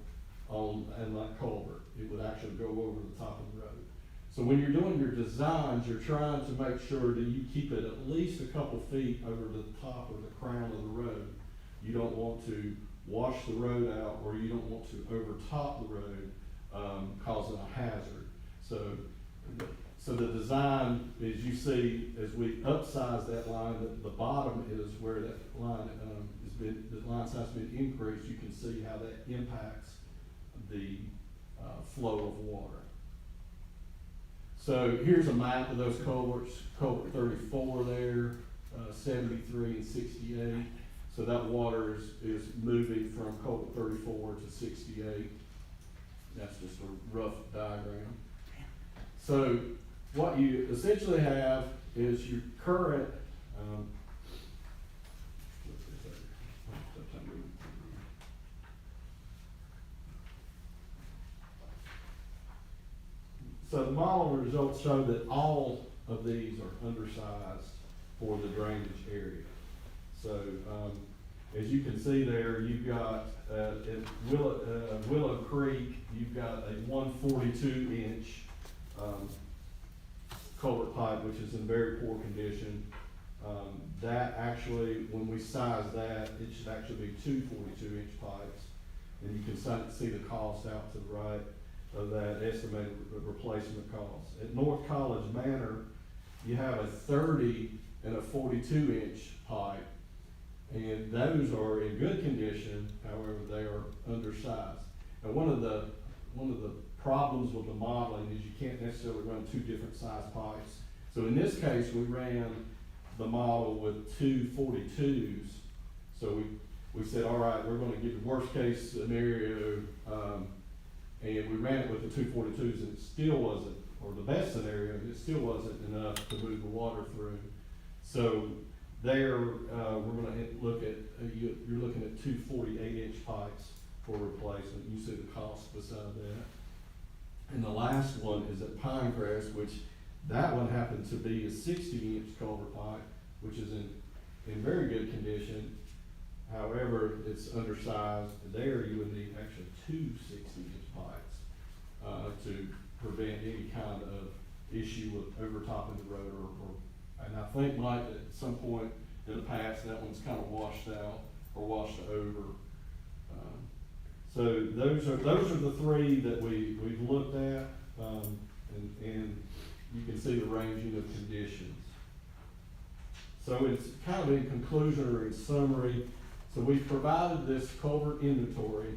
in that culvert. It would actually go over the top of the road. So when you're doing your designs, you're trying to make sure that you keep it at least a couple feet over the top or the crown of the road. You don't want to wash the road out, or you don't want to overtop the road, causing a hazard. So the design, as you see, as we upsize that line, the bottom is where that line, the line size has been increased, you can see how that impacts the, flow of water. So here's a map of those culverts, culvert 34 there, 73 and 68. So that water is moving from culvert 34 to 68. That's just a rough diagram. So what you essentially have is your current, so the model results show that all of these are undersized for the drainage area. So, as you can see there, you've got, at Willow Creek, you've got a 142-inch, culvert pipe, which is in very poor condition. That actually, when we size that, it should actually be two 42-inch pipes. And you can see the cost out to the right of that estimated replacement cost. At North College Manor, you have a 30 and a 42-inch pipe, and those are in good condition, however, they are undersized. Now, one of the problems with the modeling is you can't necessarily run two different size pipes. So in this case, we ran the model with two 42s. So we said, all right, we're gonna get the worst case scenario, and we ran it with the two 42s, and it still wasn't, or the best scenario, it still wasn't enough to move the water through. So there, we're gonna look at, you're looking at two 48-inch pipes for replacement. You see the cost beside that. And the last one is at Pinecrest, which that one happened to be a 60-inch culvert pipe, which is in very good condition. However, it's undersized. There you would need actually two 60-inch pipes to prevent any kind of issue with overtopping the road and I think, Mike, at some point in the past, that one's kind of washed out or washed over. So those are the three that we've looked at, and you can see the ranging of conditions. So it's kind of in conclusion or in summary. So we've provided this culvert inventory.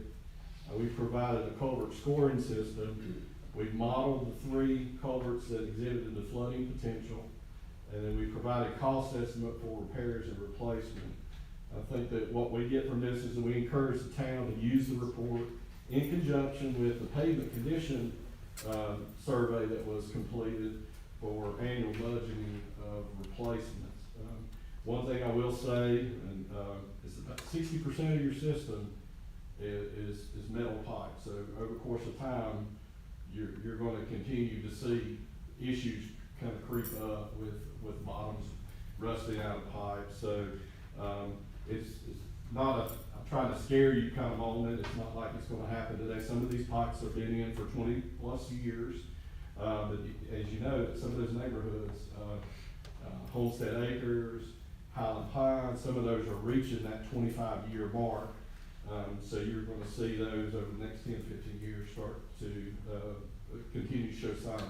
We've provided a culvert scoring system. We've modeled the three culverts that exhibited the flooding potential. And then we provided cost estimate for repairs and replacement. I think that what we get from this is that we encourage the town to use the report in conjunction with the pavement condition survey that was completed for annual budgeting of replacements. One thing I will say, and is about 60% of your system is metal pipe. So over the course of time, you're going to continue to see issues kind of creep up with bottoms rusting out of pipe. So it's not I'm trying to scare you kind of moment. It's not like it's going to happen today. Some of these pipes have been in for 20 plus years. But as you know, some of those neighborhoods, Homestead Acres, Highland Pines, some of those are reaching that 25-year mark. So you're going to see those over the next 10, 15 years start to continue to show signs of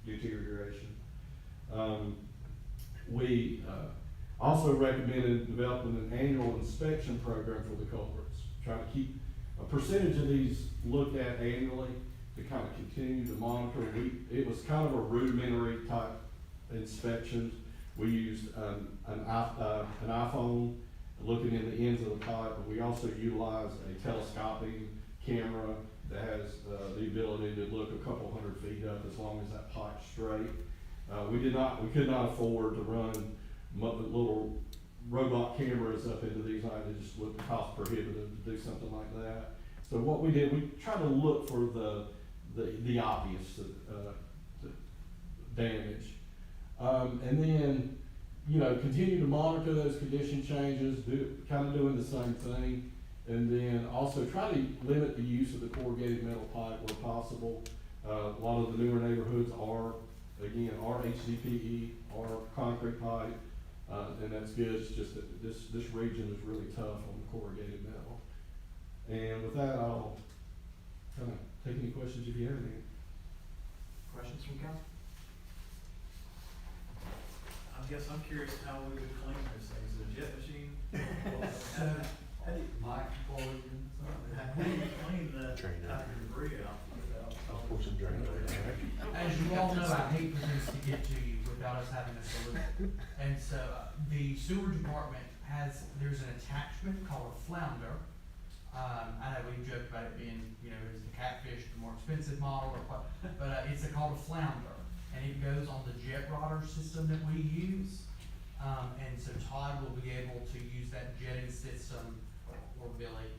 deterioration. We also recommended developing an annual inspection program for the culverts. Try to keep a percentage of these looked at annually to kind of continue to monitor. It was kind of a rudimentary type inspection. We used an iPhone looking in the ends of the pipe, but we also utilized a telescoping camera that has the ability to look a couple hundred feet up as long as that pipe's straight. We could not afford to run little robot cameras up into these. It just looked cost prohibitive to do something like that. So what we did, we tried to look for the obvious damage, and then continue to monitor those condition changes, kind of doing the same thing, and then also try to limit the use of the corrugated metal pipe where possible. A lot of the newer neighborhoods are HDPE or concrete pipe, and that's good. It's just that this region is really tough on the corrugated metal. And with that, I'll kind of take any questions if you have any. Questions from council? I guess I'm curious how we would clean those things, the jet machine? How do you, Mike Poison, how do you clean that type of debris out without? As you all know, I hate for this to get to you without us having a solution. And so, the sewer department there's an attachment called a flounder. I know we joked about it being, is the catfish the more expensive model or what, but it's called a flounder. And it goes on the jet rotor system that we use. And so Todd will be able to use that jetting system, or Billy,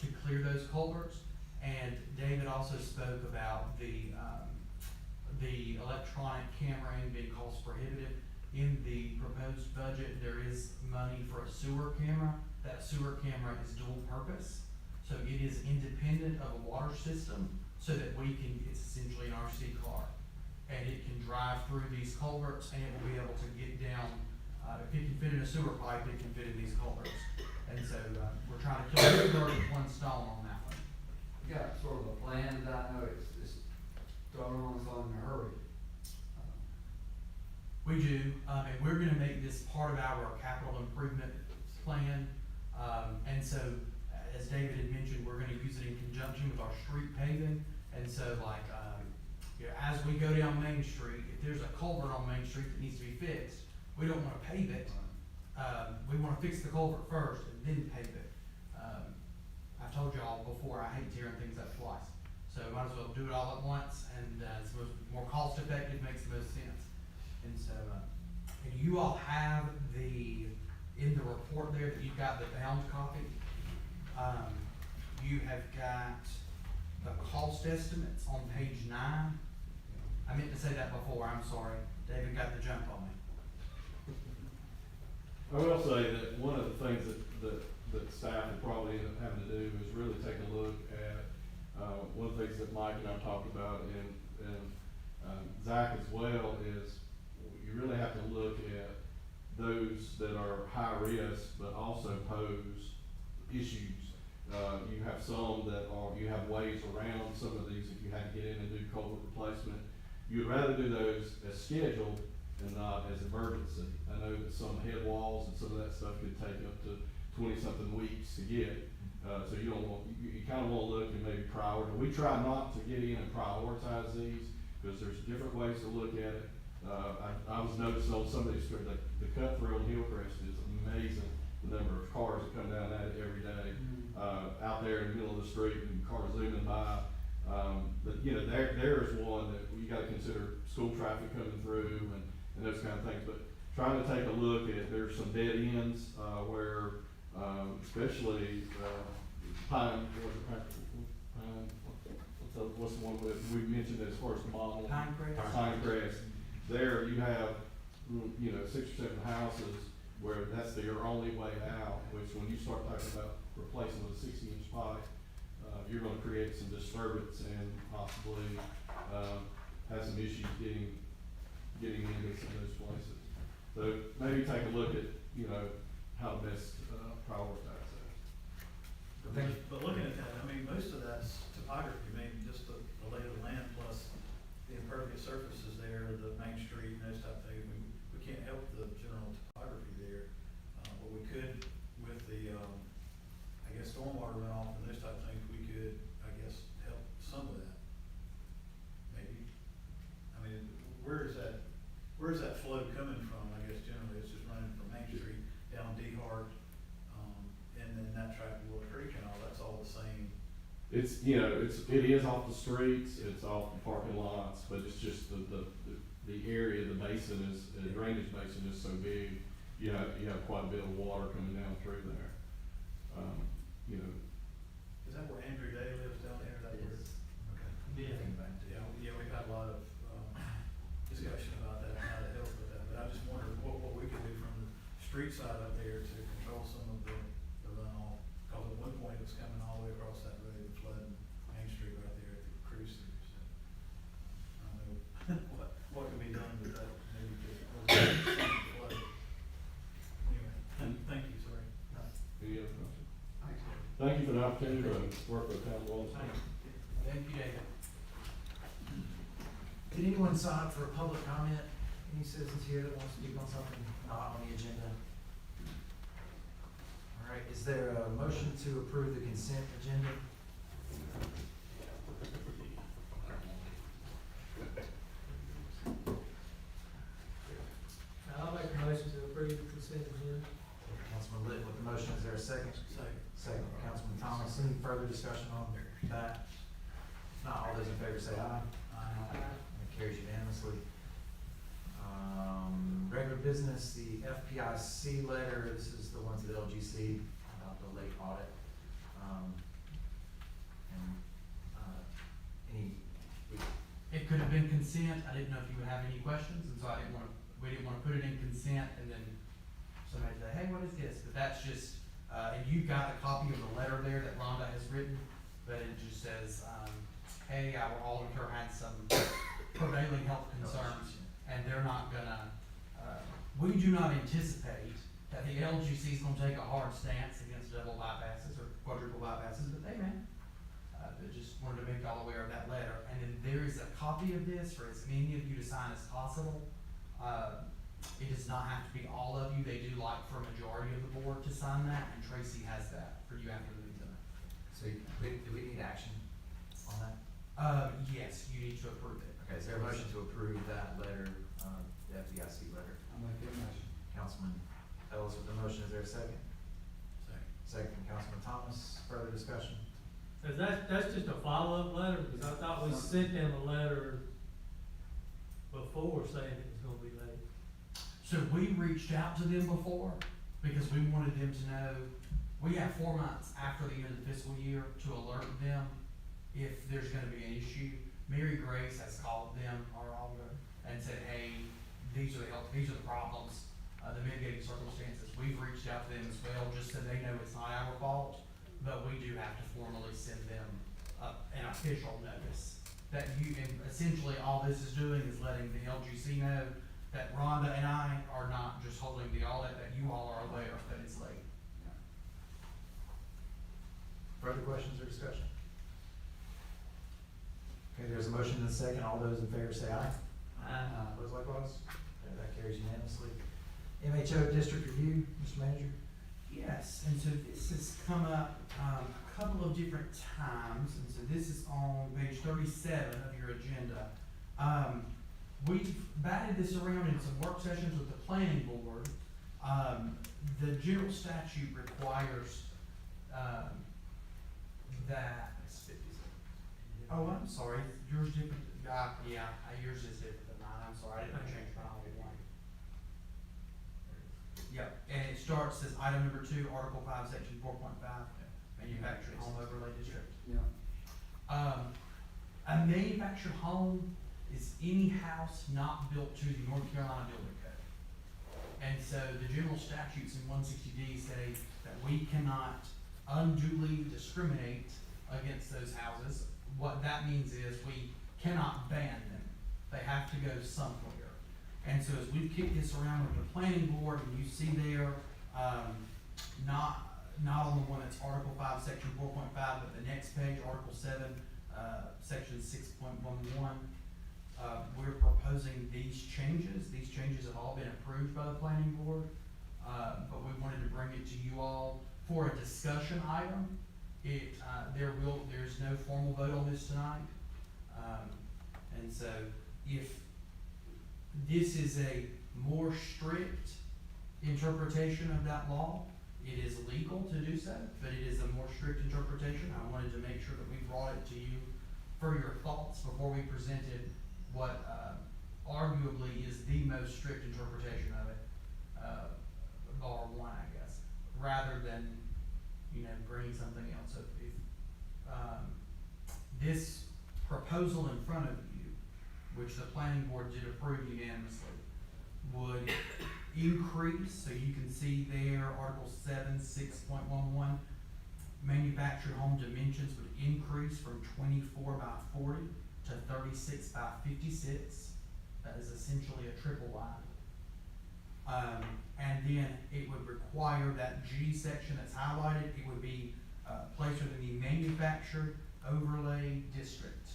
to clear those culverts. And David also spoke about the electronic cameraing being cost prohibitive. In the proposed budget, there is money for a sewer camera. That sewer camera is dual purpose. So it is independent of a water system, so that it's essentially an RC car. And it can drive through these culverts, and it will be able to get down, if it can fit in a sewer pipe, it can fit in these culverts. And so, we're trying to kill two birds with one stone on that one. We got sort of a plan, I know it's throwing on us in a hurry. We do, and we're gonna make this part of our capital improvement plan. And so, as David had mentioned, we're gonna use it in conjunction with our street paving. And so as we go down Main Street, if there's a culvert on Main Street that needs to be fixed, we don't wanna pave it. We wanna fix the culvert first and then pave it. I told y'all before, I hate tearing things up twice. So might as well do it all at once, and it's more cost effective, makes the most sense. And so, and you all have in the report there that you've got the bound copy, you have got the cost estimates on page 9. I meant to say that before, I'm sorry. David got the jump on me. I will say that one of the things that staff will probably end up having to do is really take a look at, one of the things that Mike and I talked about and Zach as well is you really have to look at those that are high risk but also pose issues. You have some you have ways around some of these if you had to get in and do culvert replacement. You'd rather do those as scheduled and not as emergency. I know that some head walls and some of that stuff could take up to 20-something weeks to get. So you kind of want to look and maybe prioritize. We try not to get in and prioritize these because there's different ways to look at it. I was noticing on some of these streets, like the cut through on Hillcrest is amazing. The number of cars that come down that every day, out there in the middle of the street and cars zooming by. But there is one that you gotta consider school traffic coming through and those kind of things. But trying to take a look at, there's some dead ends, where, especially, what's the one that we mentioned as far as the model? Pinecrest. There you have, 6 or 7 houses where that's your only way out, which when you start talking about replacing with a 60-inch pipe, you're gonna create some disturbance and possibly, have some issues getting into some of those places. So maybe take a look at, how to best, prioritize that. But looking at that, I mean, most of that's topography, just the lay of the land plus the impervious surfaces there, the Main Street and those type of things. We can't help the general topography there. But we could, with the, stormwater runoff and those type of things, we could, help some of that. Maybe. I mean, where's that flow coming from? I guess generally it's just running from Main Street down D-Hart, and then that track of Willow Creek and all, that's all the same. It is off the streets, it's off the parking lots, but it's just the area, the basin the drainage basin is so big, you have quite a bit of water coming down through there. Is that where Andrew Day lives down there? That where? Okay. Yeah, we've had a lot of, discussion about that and how to help with that, but I just wondered what we could do from the street side up there to control some of the runoff. Cause at one point it was coming all the way across that road and flooding Main Street right there at the cruise center, so. I don't know what can be done with that, maybe just flood. Anyway, thank you, sorry. Any other questions? Thank you for the opportunity to work with Town Walls. Thank you, David. Did anyone sign up for a public comment? Any citizens here that want to speak on something not on the agenda? All right, is there a motion to approve the consent agenda? I'll make a motion to approve the consent agenda. Councilman Litton with the motion, is there a second? Second. Second, Councilman Thomas, any further discussion on that? If not, all those in favor say aye. That carries unanimously. Regular business, the FPIC letter, this is the one to the LGC about the late audit. Any, It could have been consent, I didn't know if you would have any questions, and so we didn't wanna put it in consent, and then somebody say, hey, what is this? But that's just, and you got a copy of the letter there that Rhonda has written, but it just says, hey, our auditor had some prevailing health concerns, and they're not gonna, we do not anticipate that the LGC is gonna take a hard stance against double bypasses or quadruple bypasses, but they may. But just wanted to make y'all aware of that letter. And then there is a copy of this for as many of you to sign as possible. It does not have to be all of you. They do like for a majority of the board to sign that, and Tracy has that for you after the meeting tonight. so do we need action on that? Yes, you need to approve it. Okay, is there a motion to approve that letter, the FDIC letter? I'll make that motion. Councilman Ellis with the motion, is there a second? Second. Second, Councilman Thomas, further discussion? Cause that's just a follow-up letter, because I thought we sent them a letter before saying it was gonna be late. So we reached out to them before because we wanted them to know, we have 4 months after the end of the fiscal year to alert them if there's gonna be an issue. Mary Grace has called them, our auditor, and said, hey, these are the problems, the mitigating circumstances. We've reached out to them as well, just so they know it's not our fault, but we do have to formally send them an official notice. That you, and essentially all this is doing is letting the LGC know that Rhonda and I are not just holding the audit, that you all are aware that it's late. Further questions or discussion? Okay, there's a motion and a second, all those in favor say aye. Those likewise? Okay, that carries unanimously. MHO District Review, Mr. Manager? Yes, and so this has come up a couple of different times, and so this is on page 37 of your agenda. We've batted this around in some work sessions with the planning board. The general statute requires that. Oh, I'm sorry, yours different, yours is different than mine, I'm sorry, I didn't change my only one. Yep, and it starts as item number 2, article 5, section 4.5, manufactured home overlay district. Yeah. A manufactured home is any house not built to the North Carolina Building Code. And so the general statutes in 160D say that we cannot unduly discriminate against those houses. What that means is we cannot ban them. They have to go somewhere. And so as we've kicked this around with the planning board, and you see there, not on the one that's Article 5, Section 4.5, but the next page, Article 7, Section 6.11, we're proposing these changes. These changes have all been approved by the planning board, but we wanted to bring it to you all for a discussion item. There's no formal vote on this tonight. And so if this is a more strict interpretation of that law, it is legal to do so, but it is a more strict interpretation. I wanted to make sure that we brought it to you for your thoughts before we presented what arguably is the most strict interpretation of it, bar one, I guess, rather than, bringing something else. So if this proposal in front of you, which the planning board did approve unanimously, would increase, so you can see there, Article 7, 6.11, manufactured home dimensions would increase from 24 by 40 to 36 by 56. That is essentially a triple wide. And then it would require that G section that's highlighted, it would be placed within the manufactured overlay district.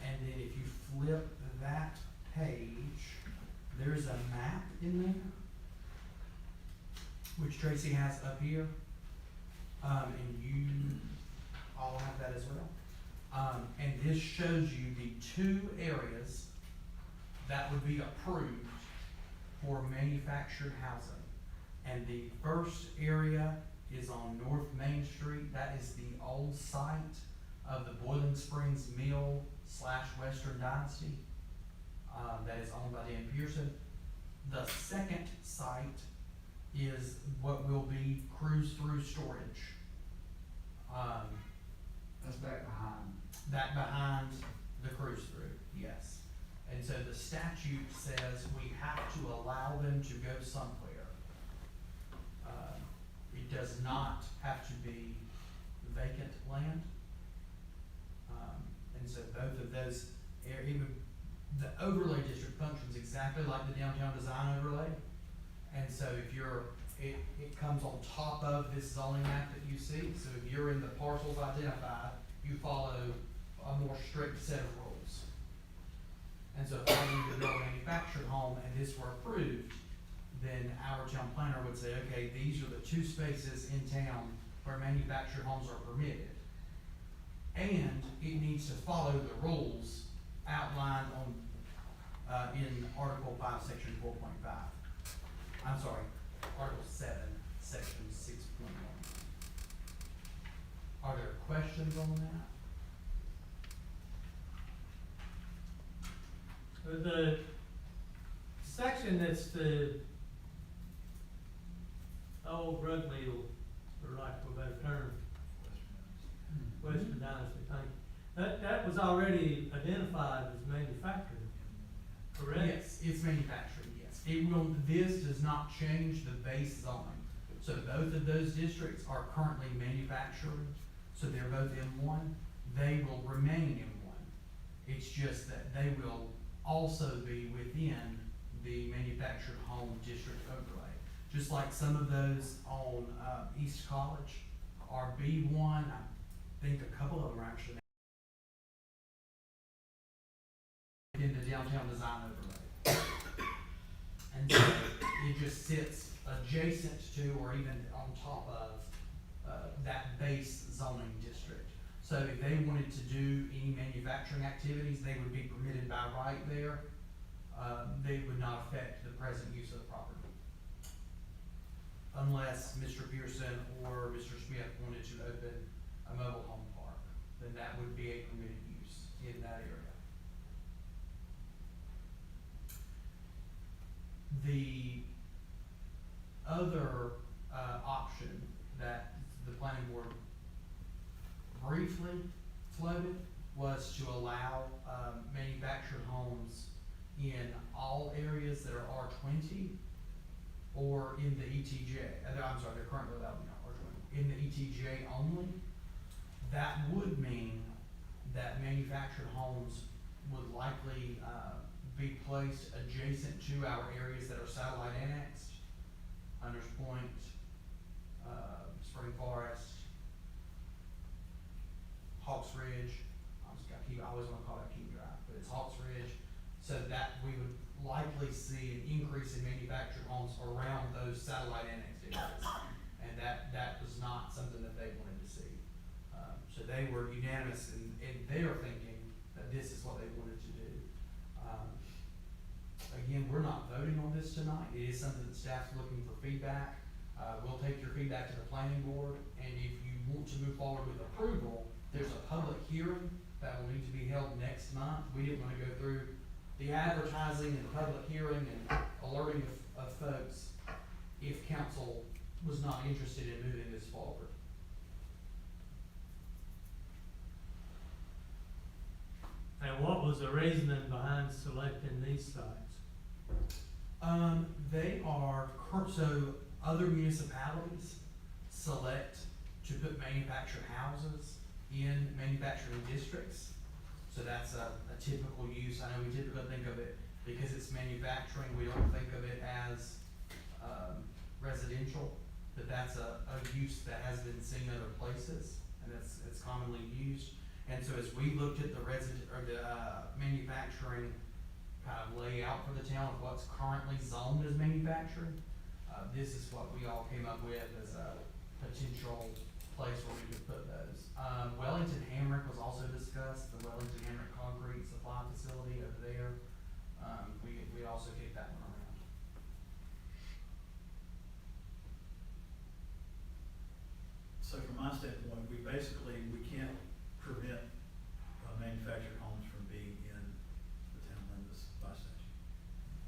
And then if you flip that page, there's a map in there, which Tracy has up here. And you all have that as well. And this shows you the two areas that would be approved for manufactured housing. And the first area is on North Main Street. That is the old site of the Boiling Springs Mill / Western Dynasty. That is owned by Dan Pearson. The second site is what will be cruise through storage. That's back behind. That behind the cruise through, yes. And so the statute says we have to allow them to go somewhere. It does not have to be vacant land. And so both of those, even the overlay district functions exactly like the downtown design overlay. And so if it comes on top of this zoning map that you see. So if you're in the parcels identified, you follow a more strict set of rules. And so if I wanted to build a manufactured home and this were approved, then our town planner would say, okay, these are the two spaces in town where manufactured homes are permitted. And it needs to follow the rules outlined on, in Article 5, Section 4.5. I'm sorry, Article 7, Section 6.1. Are there questions on that? The section that's the old drug mill, for lack of a better term, Western Dynasty, thank you. That was already identified as manufacturing, correct? Yes, it's manufacturing, yes. This does not change the base zoning. So both of those districts are currently manufacturing, so they're both M1. They will remain M1. It's just that they will also be within the manufactured home district overlay. Just like some of those on East College are B1, I think a couple of them are actually in the downtown design overlay. And so it just sits adjacent to or even on top of that base zoning district. So if they wanted to do any manufacturing activities, they would be permitted by right there. They would not affect the present use of the property. Unless Mr. Pearson or Mr. Smith wanted to open a mobile home park, then that would be a permitted use in that area. The other option that the planning board briefly floated was to allow manufactured homes in all areas that are R20 or in the ETJ. I'm sorry, they're currently allowed in R20. In the ETJ only, that would mean that manufactured homes would likely be placed adjacent to our areas that are satellite annexed, Hunters Point, Spring Forest, Hawks Ridge. I always want to call that King Drive, but it's Hawks Ridge. So that we would likely see an increase in manufactured homes around those satellite annexed areas. And that was not something that they wanted to see. So they were unanimous in their thinking that this is what they wanted to do. Again, we're not voting on this tonight. It is something that staff's looking for feedback. We'll take your feedback to the planning board, and if you want to move forward with approval, there's a public hearing that will need to be held next month. We didn't want to go through the advertising and the public hearing and alerting of folks if council was not interested in moving this forward. And what was the reasoning behind selecting these sites? They are, so other municipalities select to put manufactured houses in manufacturing districts. So that's a typical use. I know we typically think of it, because it's manufacturing, we don't think of it as residential, but that's a use that has been seen other places, and it's commonly used. And so as we looked at the manufacturing kind of layout for the town of what's currently zoned as manufacturing, this is what we all came up with as a potential place where we could put those. Wellington Hamrick was also discussed, the Wellington Hamrick concrete supply facility over there. We also kicked that one around. So from my standpoint, we can't prevent manufactured homes from being in the town limits by statute.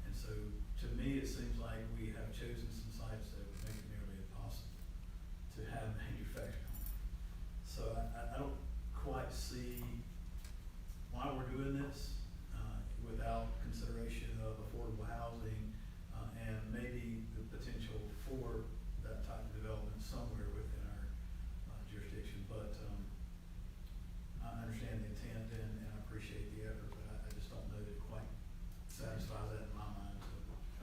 And so, to me, it seems like we have chosen some sites that would make it nearly impossible to have manufactured homes. So I don't quite see why we're doing this, without consideration of affordable housing, and maybe the potential for that type of development somewhere within our jurisdiction. But I understand the intent and I appreciate the effort, but I just don't know that it quite satisfies that in my mind. So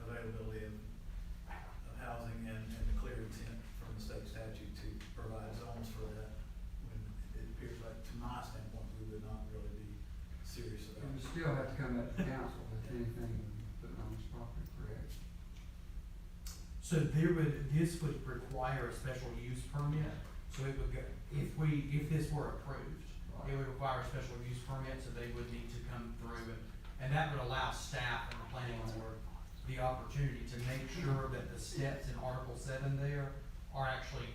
availability of housing and the clear intent from the state statute to provide zones for that, when it appears like, to my standpoint, we would not really be serious about And it. you still have to come back to council with anything put on this property, correct? So this would require a special use permit, so it would go, if this were approved, it would require a special use permit, so they would need to come through and that would allow staff and the planning board the opportunity to make sure that the steps in Article 7 there are actually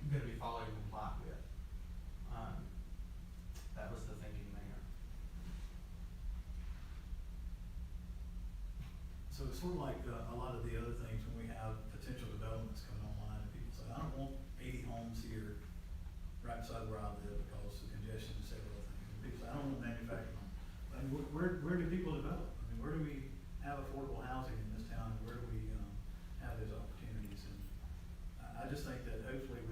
gonna be followed and complied with. That was the thinking there. So it's sort of like a lot of the other things when we have potential developments coming online and people say, I don't want 80 homes here right beside where I live because of congestion and several other things. And people say, I don't want manufacturing homes. I mean, where do people develop? I mean, where do we have affordable housing in this town? And where do we have those opportunities? And I just think that hopefully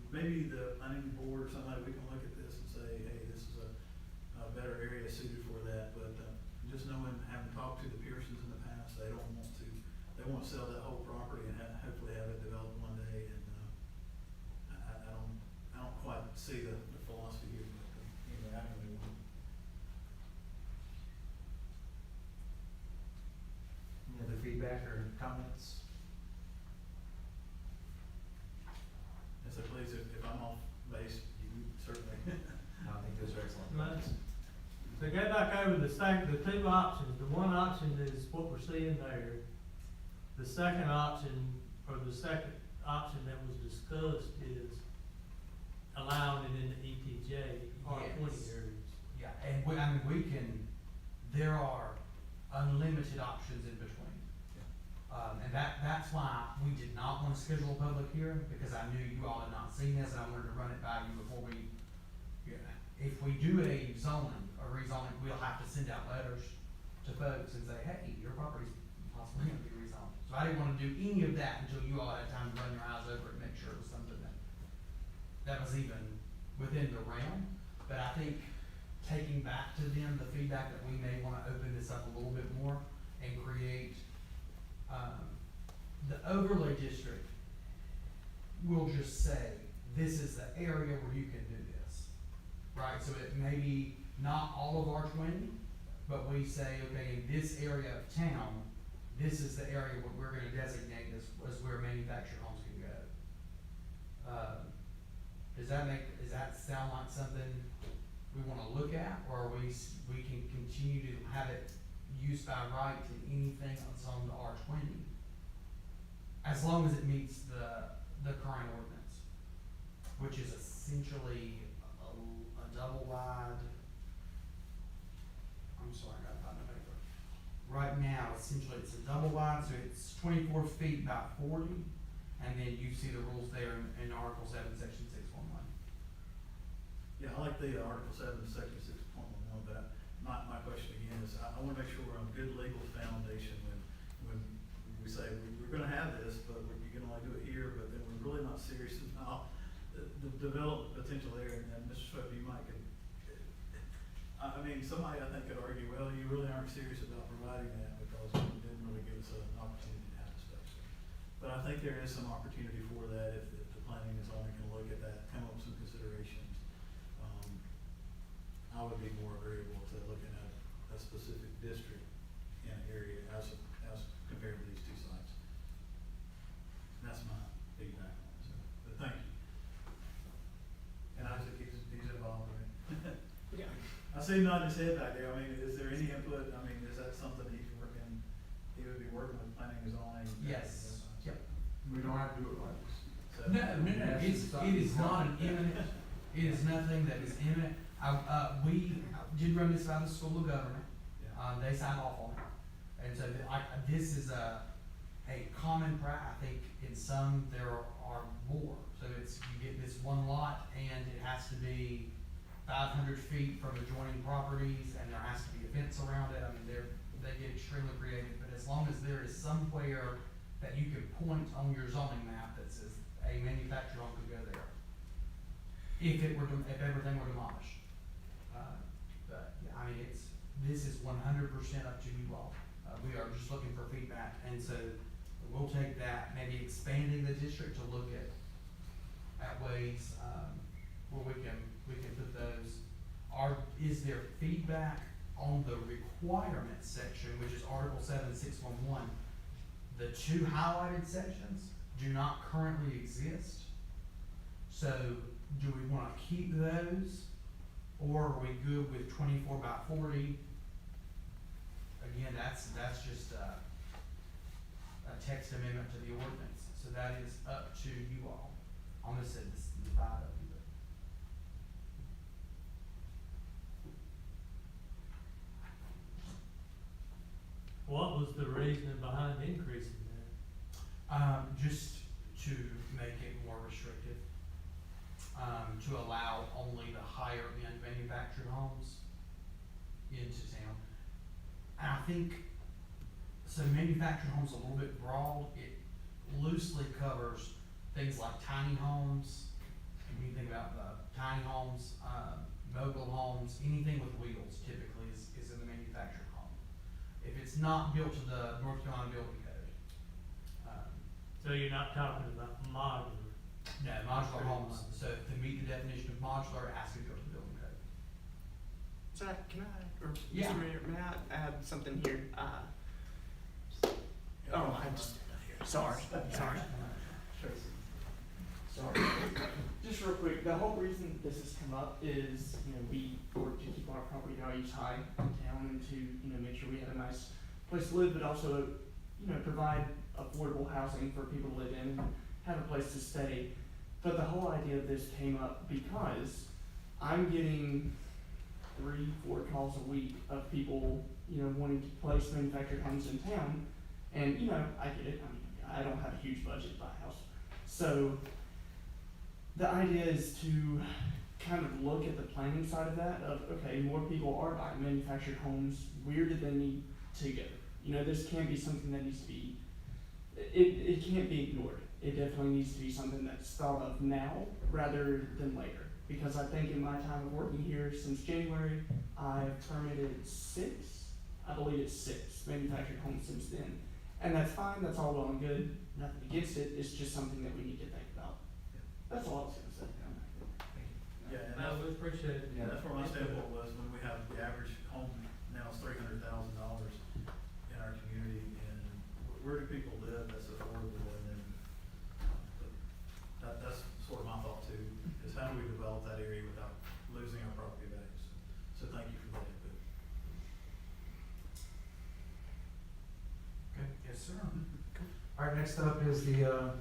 maybe the planning board or somebody, we can look at this and say, hey, this is a better area suited for that. But just knowing, having talked to the Pearsons in the past, they don't want to, they want to sell that whole property and hopefully have it developed one day. And I don't quite see the philosophy here, but anyway, I don't really want. Any other feedback or comments? And so please, if I'm off base, you certainly. No, I think those are excellent. Let's- To go back over the two options, the one option is what we're seeing there. The second option, or the second option that was discussed is allowing it in the ETJ R20 Yes. areas. Yeah, and there are unlimited options in between. And that's why we did not want to schedule a public hearing, because I knew you all had not seen this, and I wanted to run it by you before we, if we do a rezoning, we'll have to send out letters to folks and say, hey, your property's possibly gonna be rezoned. So I didn't wanna do any of that until you all had time to run your eyes over it and make sure it was something that was even within the realm. But I think taking back to them the feedback that we may wanna open this up a little bit more and create, the overlay district will just say, this is the area where you can do this. Right, so it may be not all of R20, but we say, okay, in this area of town, this is the area what we're gonna designate as where manufactured homes can go. Does that sound like something we wanna look at, or we can continue to have it used by right in anything that's on the R20? As long as it meets the current ordinance, which is essentially a double wide, I'm sorry, I gotta find the paper. Right now, essentially, it's a double wide, so it's 24 feet by 40, and then you see the rules there in Article 7, Section 611. Yeah, I like the Article 7, Section 6.11, but my question again is, I wanna make sure we're on good legal foundation when we say we're gonna have this, but you can only do it here, but then we're really not serious about the development potential there. And Mr. Swift, you might I mean, somebody I think could argue, well, you really aren't serious about providing that because you didn't really give us an opportunity to have discussion. But I think there is some opportunity for that if the planning is only can look at that, come up with some considerations. I I would be more agreeable to looking at a specific district in an area as compared to these two sites. And that's my feedback on it, so, but thank you. And Isaac, he's involved in it. Yeah. I see him nodding his head back there. I mean, is there any input? I mean, is that something he can work in? He would be working with planning and zoning? Yes. Yep. We don't have to do it like this. So- No, it is not an imminent, it is nothing that is imminent. We did run this by the school of government, Yeah. they signed off on it. And so this is a common I think in some there are more. So you get this one lot and it has to be 500 feet from adjoining properties and there has to be a fence around it. I mean, they get extremely creative, but as long as there is somewhere that you can point on your zoning map that says a manufactured home could go there. If everything were demolished. But, yeah, I mean, this is 100% up to you all. We are just looking for feedback, and so we'll take that, maybe expanding the district to look at ways, where we can put those. Is there feedback on the requirements section, which is Article 7.611? The two highlighted sections do not currently exist. So do we wanna keep those? Or are we good with 24/40? Again, that's just a text amendment to the ordinance, so that is up to you all. I almost said this, the five of you, but. What was the reasoning behind increasing that? Just to make it more restrictive, to allow only the higher end manufactured homes into town. And I think, so manufactured homes a little bit broad, it loosely covers things like tiny homes. And when you think about the tiny homes, mobile homes, anything with wheels typically is in the manufactured home. If it's not built to the North Carolina Building Code. So you're not talking about modular? No, modular homes, so to meet the definition of modular, it has to go to the building code. So can I, or Yeah. Mr. Mayor, may I add something here? I just, sorry. Sorry. Just real quick, the whole reason this has come up is, we work to keep our property values high in town and to, make sure we have a nice place to live, but also, provide affordable housing for people to live in and have a place to stay. But the whole idea of this came up because I'm getting 3-4 calls a week of people, wanting to place manufactured homes in town. And, I get it. I mean, I don't have a huge budget to buy a house. So the idea is to kind of look at the planning side of that, of, okay, more people are buying manufactured homes. Where do they need to go? This can't be something that needs to be, it can't be ignored. It definitely needs to be something that's thought of now rather than later. Because I think in my time of working here since January, I've permitted 6 manufactured homes since then. And that's fine, that's all well and good, nothing against it, it's just something that we need to think about. That's all I was gonna say. Yeah, and I would appreciate it. yeah, that's where my standpoint was when we have the average home now is $300,000 in our community, and where do people live that's affordable? And then that's sort of my thought too, is how do we develop that area without losing our property values? So thank you for that input. Okay, yes, sir. All right, next up is the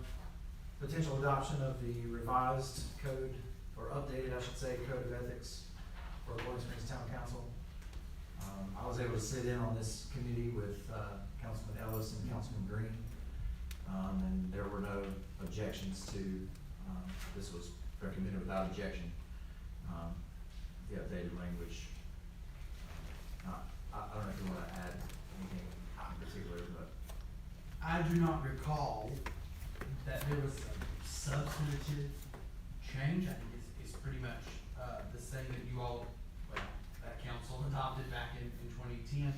potential adoption of the revised code, or updated, I should say, code of ethics for Bowling Springs Town Council. I was able to sit in on this committee with Councilman Ellis and Councilman Green, and there were no objections to, this was recommended without objection, the updated language. I don't know if you want to add anything in particular, but. I do not recall that there was a substantive change. I think it's pretty much, the same that you all, that council adopted back in 2010.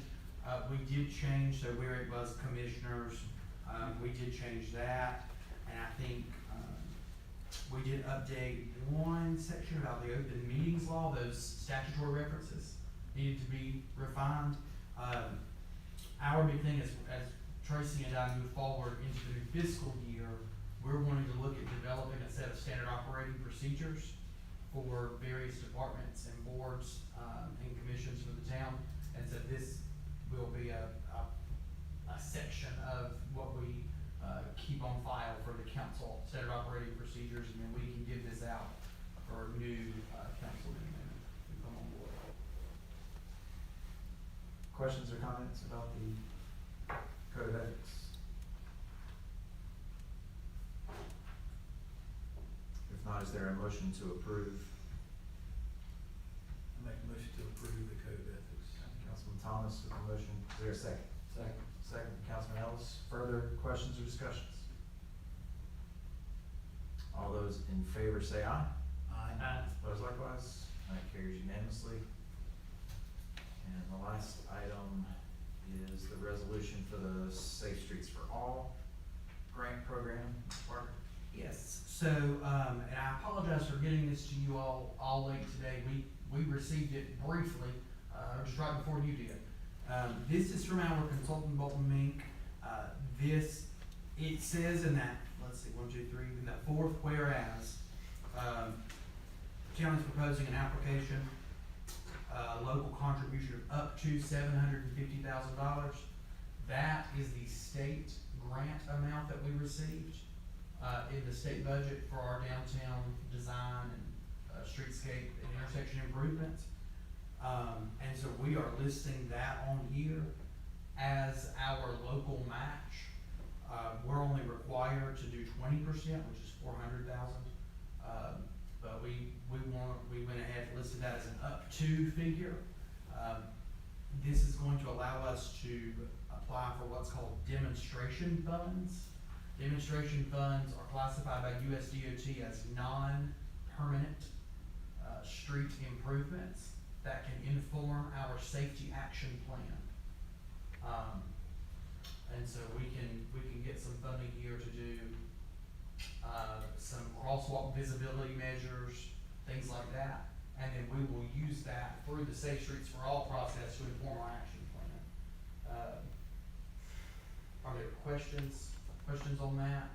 We did change, so where it was commissioners, we did change that. And I think, We did update one section about the open meetings law, those statutory references needed to be refined. Our big thing is, as Tracy and I move forward into the new fiscal year, we're wanting to look at developing a set of standard operating procedures for various departments and boards, and commissions for the town. And so this will be a section of what we, keep on file for the council, standard operating procedures, and then we can give this out for new, councilmen who come on board. Questions or comments about the code of ethics? If not, is there a motion to approve? I make a motion to approve the code of ethics. Councilman Thomas with the motion. Is there a second? Second. Second, Councilman Ellis. Further questions or discussions? All those in favor say aye. Aye. Those likewise, that carries unanimously. And the last item is the resolution for the Safe Streets for All grant program. Parker? Yes, so, and I apologize for getting this to you all late today. We received it briefly, just right before you did. This is from our consultant, Bolton Mink. It says in that, let's see, 1, 2, 3, in that fourth whereas, county's proposing an application, local contribution of up to $750,000. That is the state grant amount that we received, in the state budget for our downtown design and, streetscape and intersection improvements. And so we are listing that on here as our local match. We're only required to do 20%, which is $400,000. But we went ahead and listed that as an up to figure. This is going to allow us to apply for what's called demonstration funds. Demonstration funds are classified by USDOT as non-permanent, street improvements that can inform our safety action plan. And so we can get some funding here to do, some crosswalk visibility measures, things like that. And then we will use that through the Safe Streets for All process to inform our action plan. Are there questions on that?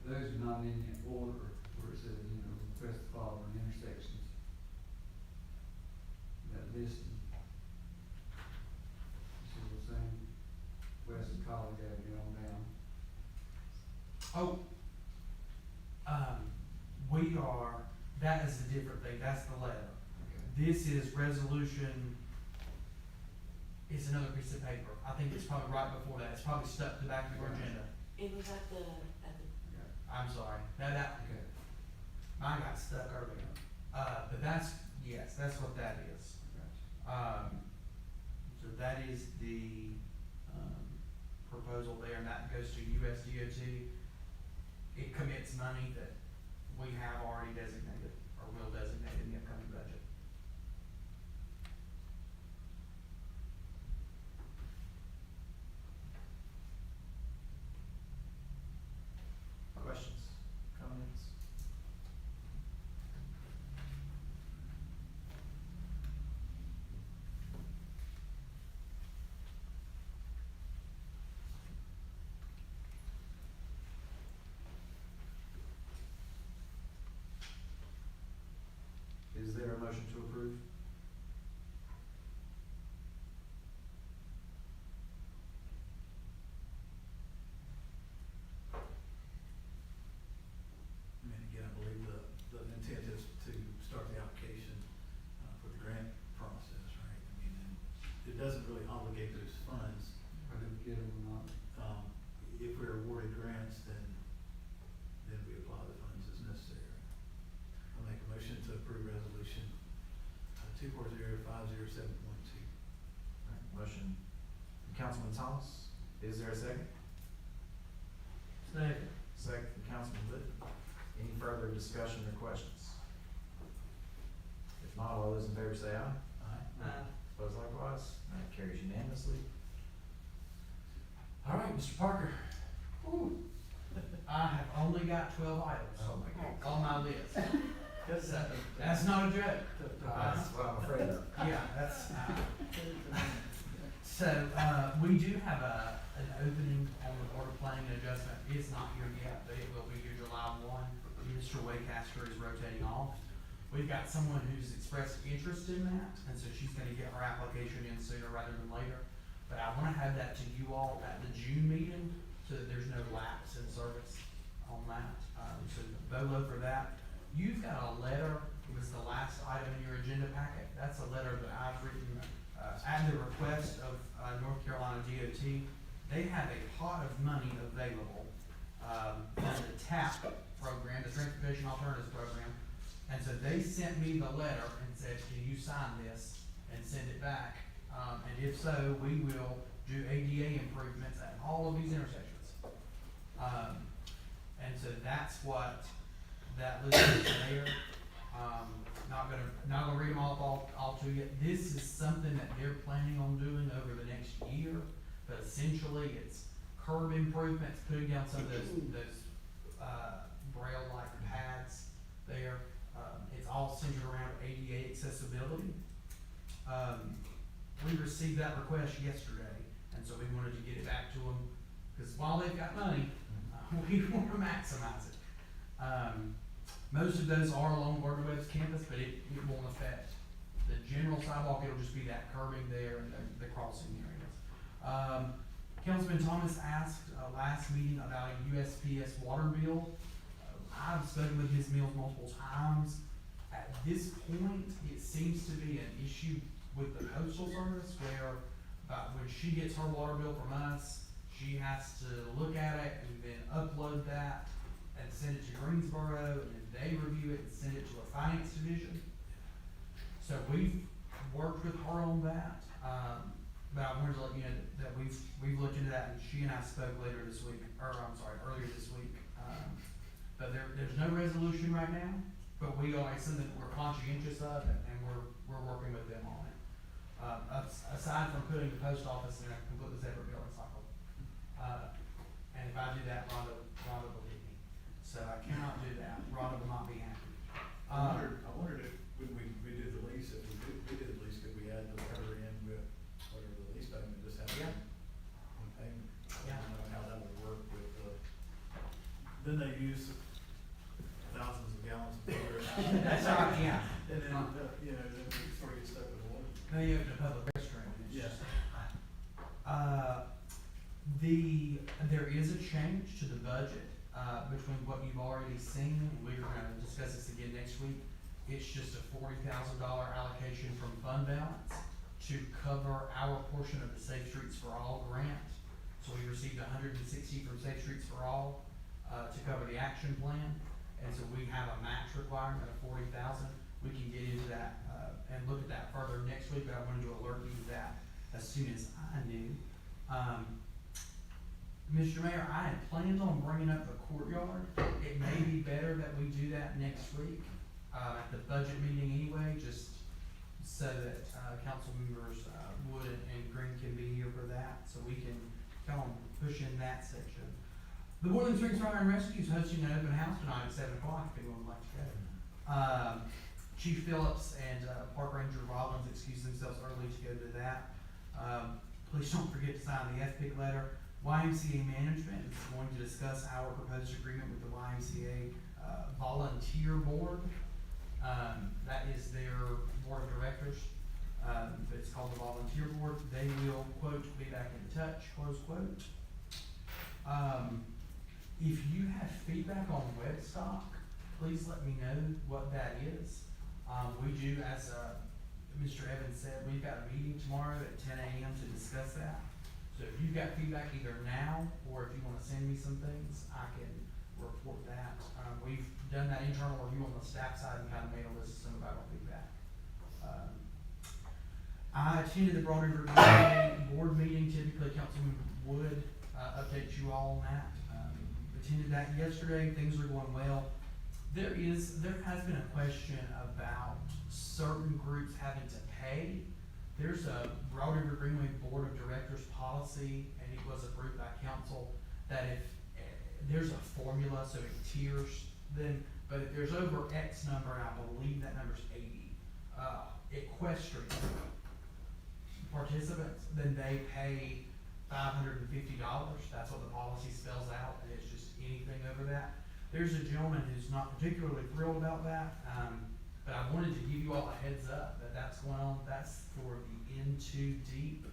Those are not in the order where it says, request the following intersections. That listing. See what I'm saying? West of College Avenue on down. Oh, that is a different thing, that's the letter. Okay. This is resolution, it's another piece of paper, I think it's probably right before that, it's probably stuck to the back of your agenda. It was at the, Okay. I'm sorry, that, Okay. mine got stuck earlier, but yes, that's what that is. Gotcha. So that is the, proposal there, and that goes to USDOT. It commits money that we have already designated, or will designate in the upcoming budget. Questions, comments? Is there a motion to approve? And again, I believe the intent is to start the application, for the grant process, right? I mean, and it doesn't really obligate those funds. Whether we get them or not. If we're awarded grants, then we apply the funds as necessary. I'll make a motion to approve resolution, 2405071.2. Motion from Councilman Thomas. Is there a second? Second. Second from Councilman Litton. Any further discussion or questions? If not, all those in favor say aye. Aye. Those likewise, that carries unanimously. Mr. Parker. Ooh, I have only got 12 items on my list. So, that's not a joke. That's what I'm afraid of. Yeah, that's, so, we do have an opening on the Board of Planning and Adjustment. It's not here yet, but it will be here July 1. Mr. Waycaster is rotating off. We've got someone who's expressed interest in that, and so she's gonna get her application in sooner rather than later. But I wanna have that to you all at the June meeting, so that there's no lapse in service on that. So BOLO for that. You've got a letter, it was the last item in your agenda packet. That's a letter that I've written, at the request of, North Carolina DOT. They have a pot of money available, from the TAP program, the Transportation Alternatives Program. And so they sent me the letter and said, can you sign this and send it back? And if so, we will do ADA improvements at all of these intersections. And so that's what that list is there. Not gonna read them all to you. This is something that they're planning on doing over the next year, but essentially it's curb improvements, putting down some of those braille-like pads there. It's all centered around ADA accessibility. We received that request yesterday, and so we wanted to get it back to them, because while they've got money, we want to maximize it. Most of those are along Gardner Webb's campus, but it won't affect the general sidewalk. It'll just be that curbing there and the crossing areas. Councilman Thomas asked last meeting about a USPS water bill. I've spoken with his mills multiple times. At this point, it seems to be an issue with the postal service where when she gets her water bill from us, she has to look at it and then upload that and send it to Greensboro, and then they review it and send it to a finance division. So we've worked with her on that, but I wanted to let you know that we've looked into that, and she and I spoke earlier this week. But there's no resolution right now, but it's something that we're conscientious of, and we're working with them on it. Aside from putting the post office in a completely separate billing cycle. And if I do that, Rhonda will leave me. So I cannot do that. Rhonda will not be happy. I wondered if, when we did the lease, if we did the lease, could we add the water in with whatever the lease payment, just have Yeah. one payment? Yeah. I don't know how that would work with, then they use thousands of gallons of water. That's right, yeah. And then, then before you get stuck with water. Now you open a public restroom. And it's Yes. just- there is a change to the budget, between what you've already seen. We're gonna discuss this again next week. It's just a $40,000 allocation from fund balance to cover our portion of the Safe Streets for All grant. So we received 160 from Safe Streets for All, to cover the action plan. And so we have a match requirement of 40,000. We can get into that, and look at that further next week, but I wanted to alert you to that as soon as I knew. Mr. Mayor, I had planned on bringing up the courtyard. It may be better that we do that next week, at the budget meeting anyway, just so that, council members, Wood and Green can be here for that, so we can come on, push in that section. The Boiling Springs Fire and Rescue is hosting an open house tonight at 7 o'clock, if anyone would like to go. Chief Phillips and, Park Ranger Rollins excused themselves early to go to that. Please don't forget to sign the FPIC letter. YMCA Management is going to discuss our proposed agreement with the YMCA Volunteer Board. That is their board of directors. It's called the Volunteer Board. They will, quote, be back in touch, close quote. If you have feedback on Webstock, please let me know what that is. We do, as Mr. Evans said, we've got a meeting tomorrow at 10 a.m. to discuss that. So if you've got feedback either now, or if you wanna send me some things, I can report that. We've done that internal review on the staff side and kind of made a list of some of our feedback. I attended the Broad River board meeting. Typically, Councilman Wood update you all on that. Attended that yesterday. Things are going well. There has been a question about certain groups having to pay. There's a Broad River Greenway Board of Directors manager's policy, and it was approved by council, that if, there's a formula, so it tiers them, but if there's over X number, and I believe that number's 80, equestrian participants, then they pay $550. That's what the policy spells out, and it's just anything over that. There's a gentleman who's not particularly thrilled about that, but I wanted to give you all a heads up that that's going on. That's for the In Too Deep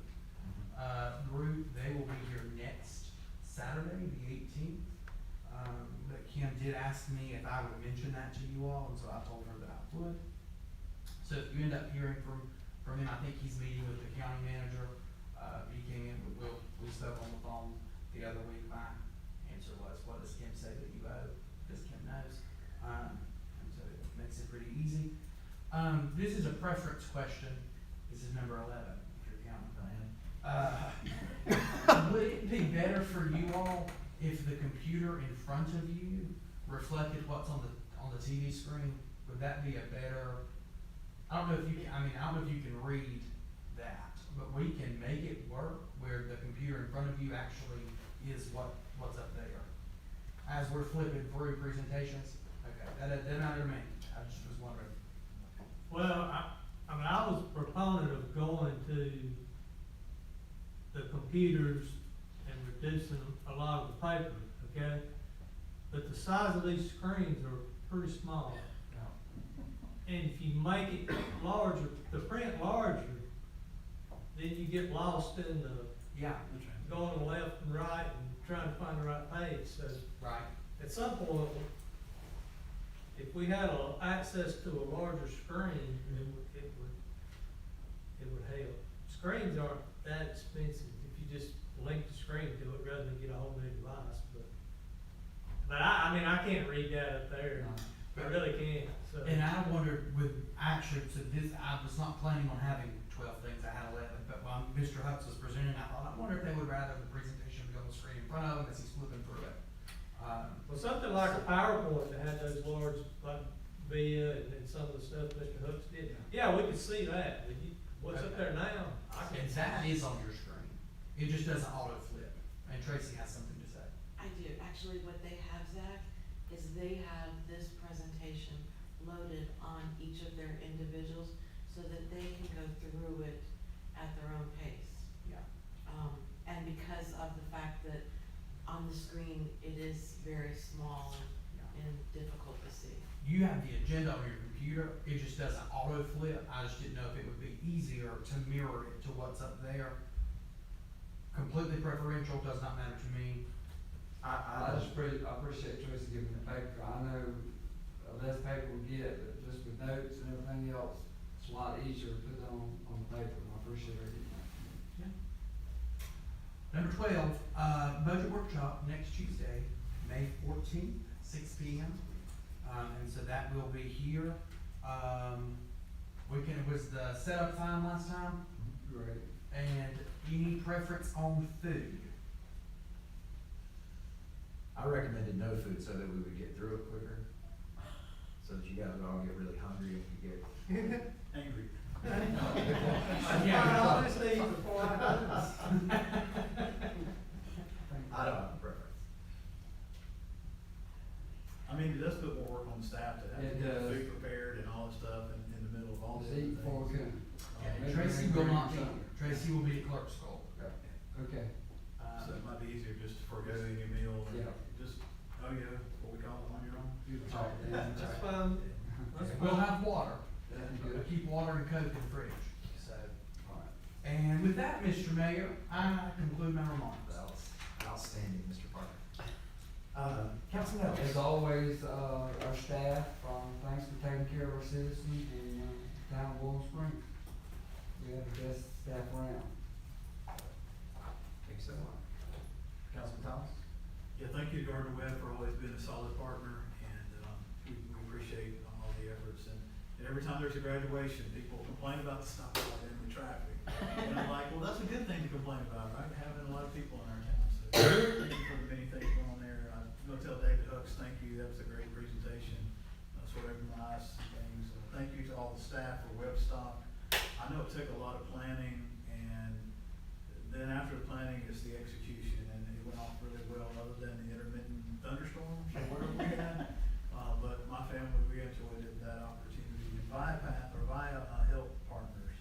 group. They will be here next Saturday, the 18th. But Kim did ask me if I would mention that to you all, and so I told her that I would. So if you end up hearing from him, I think he's meeting with the county manager. He came in, we spoke on the phone the other week. My answer was, what does Kim say that you owe? Because Kim knows. And so it makes it pretty easy. This is a preference question. This is number 11, if you're counting. Would it be better for you all if the computer in front of you reflected what's on the TV screen? Would that be a better, I don't know if you can read that, but we can make it work where the computer in front of you actually is what's up there. As we're flipping through presentations, okay, that doesn't matter to me, I just was wondering. Well, I mean, I was a proponent of going to the computers and reducing a lot of the paper, okay? But the size of these screens are pretty small. And if you make it larger, the print larger, then you get lost in the Yeah. going left and right and trying to find the right page. So Right. at some point, if we had access to a larger screen, it would help. Screens aren't that expensive if you just link the screen to it rather than get a whole new device. But I mean, I can't read that up there. I really can't. So. And I wondered I was not planning on having 12 things, I had 11, but while Mr. Hutz was presenting, I thought, I wonder if they would rather the presentation be on the screen in front of him as he's flipping through it. Well, something like a PowerPoint that had those large, like VIA and some of the stuff Mr. Hooks did. Yeah, we could see that. But what's up there now? I And can't. that is on your screen. It just doesn't auto flip. And Tracy has something to say. I do. Actually, what they have, Zach, is they have this presentation loaded on each of their individuals so that they can go through it at their own pace. Yeah. And because of the fact that on the screen, it is very small and difficult to see. You have the agenda on your computer, it just doesn't auto flip. I just didn't know if it would be easier to mirror it to what's up there. Completely preferential, does not matter to me. I appreciate Tracy giving the paper. I know less paper we get, but just with notes and everything else, it's a lot easier to put it on the paper. I appreciate her getting that. Number 12, budget workshop next Tuesday, May 14th, 6 p.m. And so that will be here. Was the setup time last time? Great. And any preference on food? I recommended no food so that we would get through it quicker, so that you guys would all get really hungry and could get. Angry. Yeah, honestly, before I do this. I don't have a preference. I mean, it does put more work on the staff to have It to get does. food prepared and all this stuff in the middle of all Just this. eat before we come. And Tracy will not be, Tracy will be at clerk's school. Okay. So it might be easier just to forego any meal and Yeah. just, what we call it on your own. That's fine. That's We'll fine. have water. That'd be We'll good. keep water and Coke in the fridge, so. All right. And with that, Mr. Mayor, I conclude my remarks. That was outstanding, Mr. Parker. Councilman As Ellis. always, our staff, thanks for taking care of our citizens in town of Warm Springs. We have the best staff around. Thanks so much. Councilman Thomas. Yeah, thank you to Gardner Webb for always being a solid partner, and, we appreciate all the efforts. And every time there's a graduation, people complain about the stoplight and the traffic. And I'm like, well, that's a good thing to complain about, right? Having a lot of people in our town, so thank you for the many things going on there. I'm gonna tell David Hooks, thank you, that was a great presentation, sort of nice things. Thank you to all the staff for Webstop. I know it took a lot of planning, and then after execution, and it went off really well, other than the intermittent thunderstorms or whatever we had. But my family, we enjoyed that opportunity. Via Health Partners,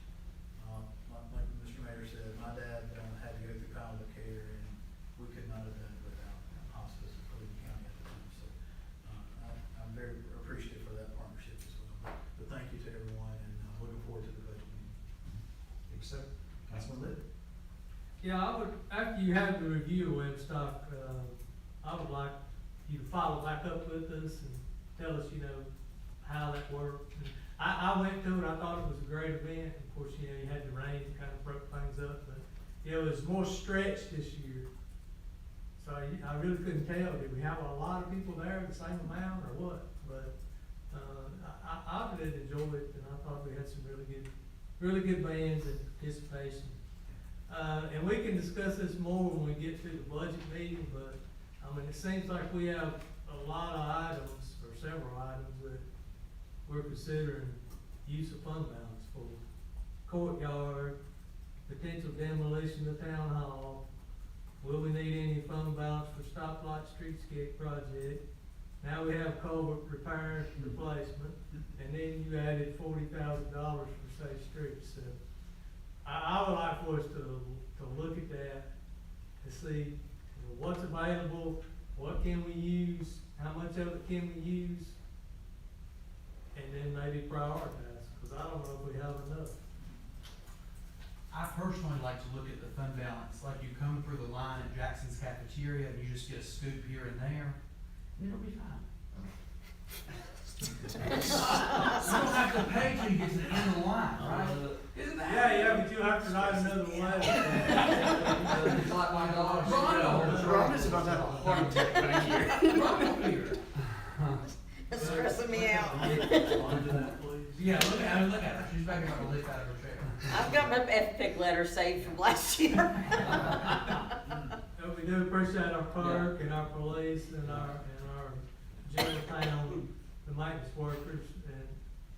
like Mr. Mayor said, my dad had to go through palliative care, and we could not have done it without hospice in Cleveland County at the time. So I'm very appreciative for that partnership as well. But thank you to everyone, and looking forward to the budget meeting. Thank you, sir. Councilman Litt? Yeah, I would, after you have the review of Webstock, I would like you to follow back up with us and tell us, how that worked. And I went to it, I thought it was a great event. Of course, you had the rain, kind of broke things up, but it was more stretched this year. So I really couldn't tell, did we have a lot of people there, the same amount, or what? But, I really enjoyed it, and I thought we had some really good bands and participation. And we can discuss this more when we get to the budget meeting, but, it seems like we have a lot of items, or several items, that we're considering use of fund balance for. Courtyard, potential demolition of town hall, will we need any fund balance for stoplight streetscape project? Now we have culvert repair and replacement, and then you added $40,000 for safe streets, so. I would like for us to look at that, to see what's available, what can we use, how much of it can we use, and then maybe prioritize, because I don't know if we have enough. I personally like to look at the fund balance, like you come through the line at Jackson's Cafeteria and you just get a scoop here and there, and it'll be fine. You don't have to pay till you get to the end of the line, right? Isn't that? Yeah, but you have to write another letter. It's like my dog. Rob is about to have a heart attack back here. It's stressing me out. Yeah, look at her, she's back about to lift out of her chair. I've got my epic letter saved from last year. We do appreciate our clerk and our police and our general town, the maintenance workers, and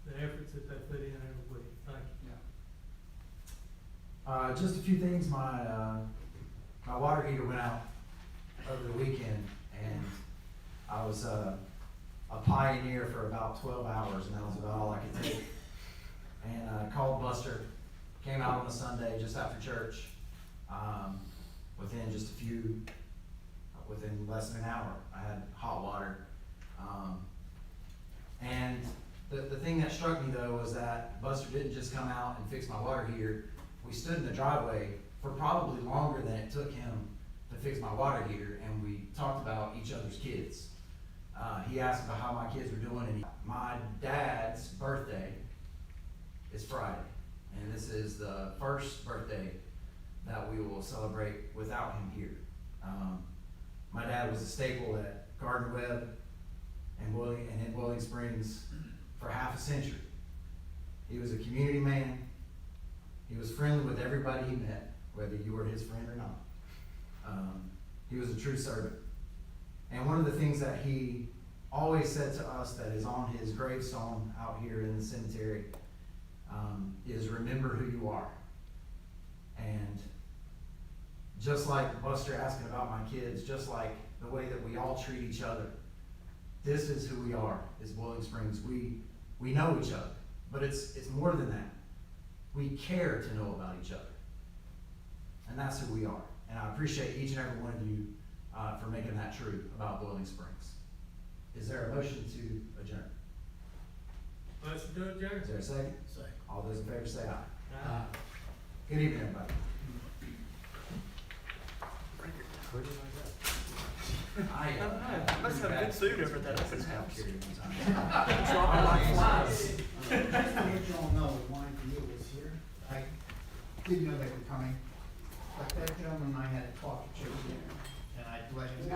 the efforts that they put in every week. Thank you. Just a few things. My water heater went out over the weekend, and I was a pioneer for about 12 hours, and that was about all I could take. And I called Buster, came out on a Sunday just after church. Within less than an hour, I had hot water. And the thing that struck me though was that Buster didn't just come out and fix my water heater. We stood in the driveway for probably longer than it took him to fix my water heater, and we talked about each other's kids. He asked about how my kids were doing, and my dad's birthday is Friday, and this is the first birthday that we will celebrate without him here. My dad was a staple at Gardner Webb and in Willing Springs for half a century. He was a community man. He was friendly with everybody he met, whether you were his friend or not. He was a true servant. And one of the things that he always said to us that is on his gravestone out here in the cemetery is remember who you are. And just like Buster asking about my kids, just like the way that we all treat each other, this is who we are, is Willing Springs. We know each other, but it's more than that. We care to know about each other. And that's who we are. And I appreciate each and every one of you for making that true about Boiling Springs. Is there a motion to adjourn? Motion to adjourn. Is there a second? Second. All those in favor say aye. Aye. Good evening, everybody. I must have a good suit over that open house. Just to let you all know, Wine for You was here. I didn't know they were coming, but that gentleman and I had a coffee chip dinner, and I let him go.